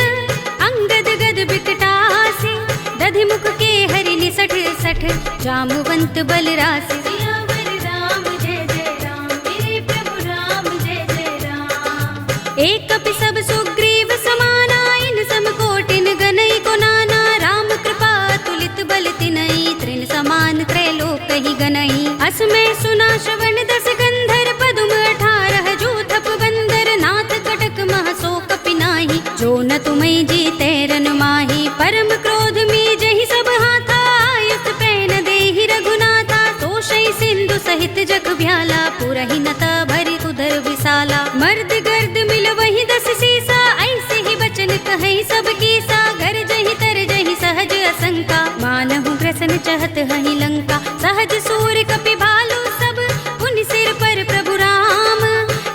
अंगद गद बिकटासी। दधि मुख के हरि निसठ सठ, जामवंत बल रासि। सियावर राम जय जय राम, मेरे प्रभु राम जय जय राम। एक कपि सब सुग्रीव समाना, इन सम कोटिन गनई को नाना। राम कृपा तुलित बल तिनई, तृण समान त्रैलोक ही गनई। अस में सुना श्रवण दस गंधर, पदुम 18 जूथप बंदर। नाथ कटक मह सो कपि नाही, जो न तुम्हें जीते रन माही। परम क्रोध में जहि सब हाथा, आयुष पैन देहि रघुनाथा। तोषई सिंधु सहित जग भ्याला, पुरहि नता भरि उधर विशाला। मर्द गर्द मिल वही 10 सीसा, ऐसे ही बचन कहि सब कीसा। घर जहि तर जहि सहज असंका, मानहु ग्रसन चहत हहि लंका। सहज सूर कपि भालु सब, पुनि सिर पर प्रभु राम।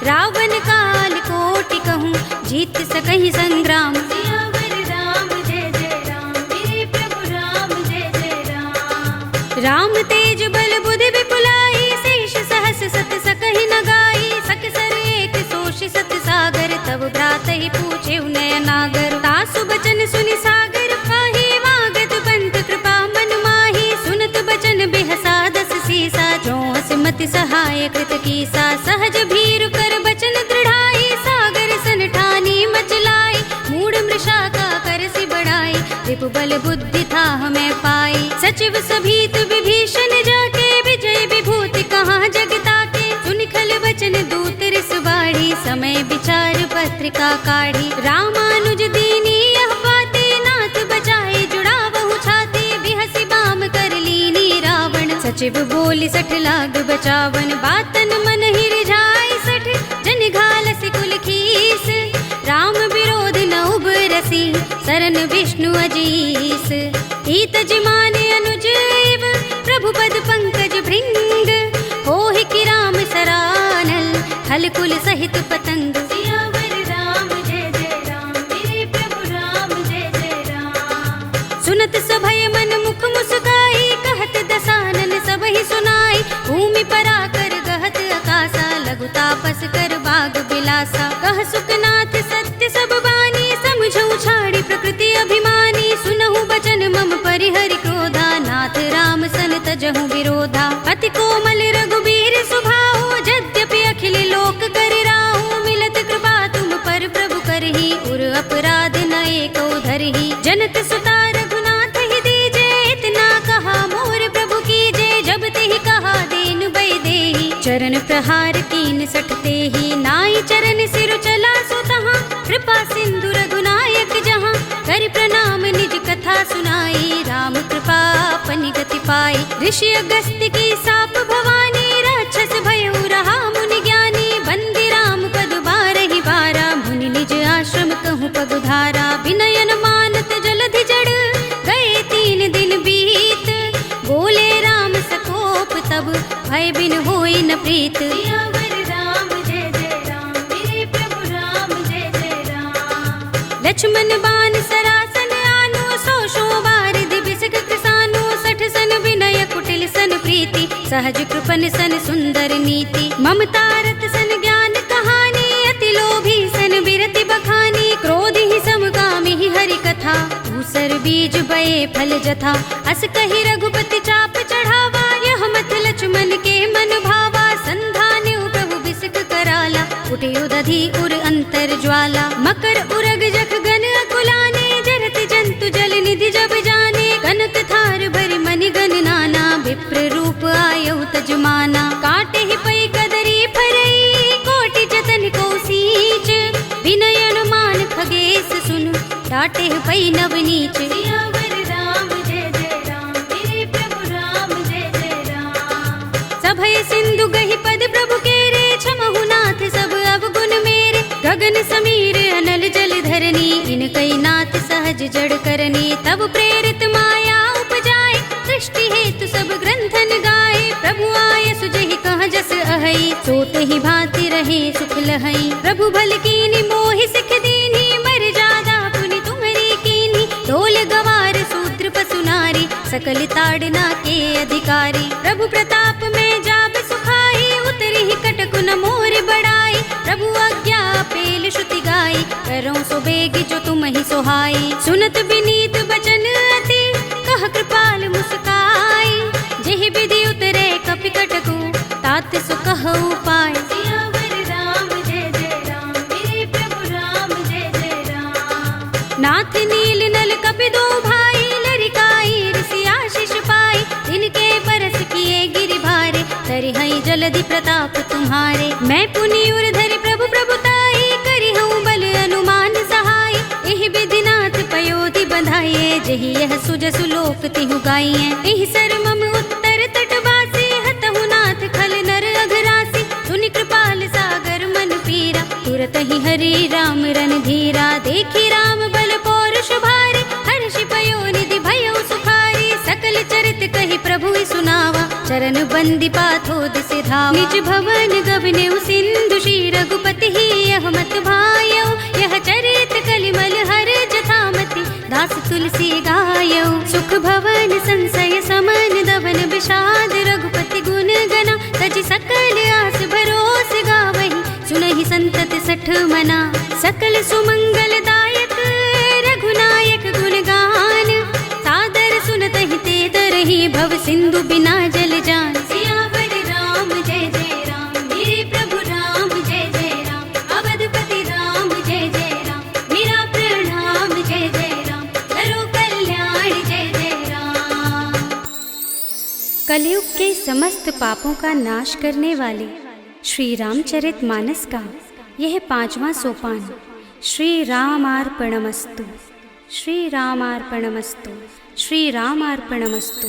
रावण काल कोटि कहूँ, जीत सकहि संग्राम। सियावर राम जय जय राम, मेरे प्रभु राम जय जय राम। राम तेज बल बुद्धि विपुलाई, शेष सहस सत सकहि न गाई। सकसर एक सोष सत सागर, तब भ्रात ही पूछे नय नागर। तासु बचन सुनि सागर पाही, मागत पंत कृपा मन माही। सुनत बचन बिहसा 10 सीसा, जो असमति सहाय कृत कीसा। सहज भीरु कर बचन दृढ़ाई, सागर सन ठानी मचलाई। मूढ़ मृषा का करसि बढ़ाई, रिपु बल बुद्धि था हमें पाई। सचिव सभीत विभीषण जाके, विजय विभूति कहाँ जगता के। सुनि खल बचन दूत रिस बाढ़ी, समय विचार पत्रिका काढ़ी। रामानुज दीनी यह बाते, नाथ बचाए जुड़ावहु छाती। बिहसि बाम कर लीनी रावण, सचिव बोली 60 लाग बचावन। बातन मन ही रिझाई 60, जन घालसि कुल खीस। राम विरोध न उबर रसी सरन विष्णु अजीस। ईत जिमान अनुज इव प्रभु पद पंकज भृंग, होहि कि राम सरानल खल कुल सहित पतंग। सियावर राम जय जय राम, मेरे प्रभु राम जय जय राम। सुनत सभय मन मुख मुस्काई, कहत दसानन सबहि सुनाई। भूमि पराकर गहत आकाशा, लघु तापस कर बाग बिलासा। कह सुखनाथ सत्य सब बानी, समझऊ छाड़ी प्रकृति अभिमानी। सुनहु बचन मम परिहरि क्रोधा, नाथ राम सन तजहु विरोधा। अति कोमल रघुबीर सुभाऊ, यद्यपि अखिल लोक कर राहु। मिलत कृपा तुम पर प्रभु करही, उर अपराध न एको धरही। जनक सुता रघुनाथ ही दीजे, इतना कहा मोर प्रभु कीजे। जब तेहि कहा दीन बई देहि, चरण प्रहार कीन सठते ही। नाई चरण सिर चला सो तहाँ, कृपा सिंधु रघुनायक जहाँ। कर प्रणाम निज कथा सुनाई, राम कृपा अपनी गति पाई। ऋषि अगस्त्य की साप भवानी, राक्षस भयउ रहा मुनि ज्ञानी। बंदी राम पद बारहि बारा, मुनि निज आश्रम कहूँ पगुधारा। विनयन मानत जलधि जड़, गए 3 दिन बीत। बोले राम सकोप तब, भय बिन होई न प्रीत। सियावर राम जय जय राम, मेरे प्रभु राम जय जय राम। लक्ष्मण बान सरासन आनो, 100 बारिधि बिसक कृसानो। 60 सन विनय कुटिल सन प्रीति, सहज कृपन सन सुंदर नीति। ममता रत सन ज्ञान कहानी, अति लोभी सन बिरति बखानी। क्रोध ही समकामी ही हरि कथा, धूसर बीज बये फल जथा। अस कहि रघुपति चाप चढ़ावा, यह मत लक्ष्मण के मन भावा। संधान प्रभु बिसक कराला, उठियो दधि उर अंतर ज्वाला। मकर उरग जख गन अकुलाने, जरत जंतु जल निधि जब जाने। कनक थार भरि मनि गन नाना, विप्र रूप आयौ तजमाना। काटे ही पै कदरी फरई, कोटि जतन को सींच। विनय अनुमान खगेश सुन, डाटे ही पै नवनीच। सियावर राम जय जय राम, मेरे प्रभु राम जय जय राम। सभय सिंधु गहि पद प्रभु केरे, क्षमहु नाथ सब अवगुण मेरे। गगन समीर अनल जल धरनी, इनकई नाथ सहज जड़ करनी। तब प्रेरित माया उपजाए, सृष्टि हेतु सब ग्रंथन गाए। प्रभु आय सुजहि कह जस अहई, सोते ही भांति रहे सुख लहई। प्रभु भल कीनी मोहि सिख दीनी, मर जादा पुनि तुम्हरी कीनी। ढोल गवार शूद्र पशु नारी, सकल ताड़ना के अधिकारी। प्रभु प्रताप में जाब सुखाई, उतरी ही कटकु न मोर बढ़ाई। प्रभु आज्ञा पेल श्रुति गाई, करो सो बेग जो तुम ही सोहाई। सुनत विनीत बचन अति, कह कृपाल मुस्काई। जेहि विधि उतरे कपि कटकु, तात सो कहउ पाय। सियावर राम जय जय राम, मेरे प्रभु राम जय जय राम। नाथ नील नल कपि दो भाई, लरिकाई ऋषि आशीष पाई। तिनके परस किए गिरि भारे, तरिहई जलधि प्रताप तुम्हारे। मैं पुनि उर धरि प्रभु प्रभुताई, करिहऊँ बल अनुमान सहाय। एहि विधि नाथ पयोधि बंधाइए, जेहि यह सुजसु लोक तिहु गाइए। एहि सर मम उत्तर तटवासी, हतहु नाथ खल नर अघरासी। सुनि कृपाल सागर मन पीरा, तुरत ही हरि राम रन धीरा। देखी राम बल पौरुष भारी, हर्षि पयो निधि भयउ सुखारी। सकल चरित कहि प्रभु सुनावा, चरण बंदी पाथोद सिधावा। निज भवन गबने सिंधु श्री रघुपति ही, यह मत भायौ। यह चरित कलिमल हर जथामति, दास तुलसी गायौ। सुख भवन संशय समन, दबन विषाद रघुपति गुण गना। तज सकल आस भरोस गावहि, सुनहि संतत 60 मना। सकल सुमंगल दायक रघुनायक गुण गान, सादर सुनतहि ते तरहि भव सिंधु बिना जल जान। सियावर राम जय जय राम, मेरे प्रभु राम जय जय राम। अवधपति राम जय जय राम, मेरा प्रणाम जय जय राम। करो कल्याण जय जय राम। कलयुग के समस्त पापों का नाश करने वाले श्री रामचरितमानस का यह 5वां सोपान श्री रामार्पणमस्तु, श्री रामार्पणमस्तु, श्री रामार्पणमस्तु।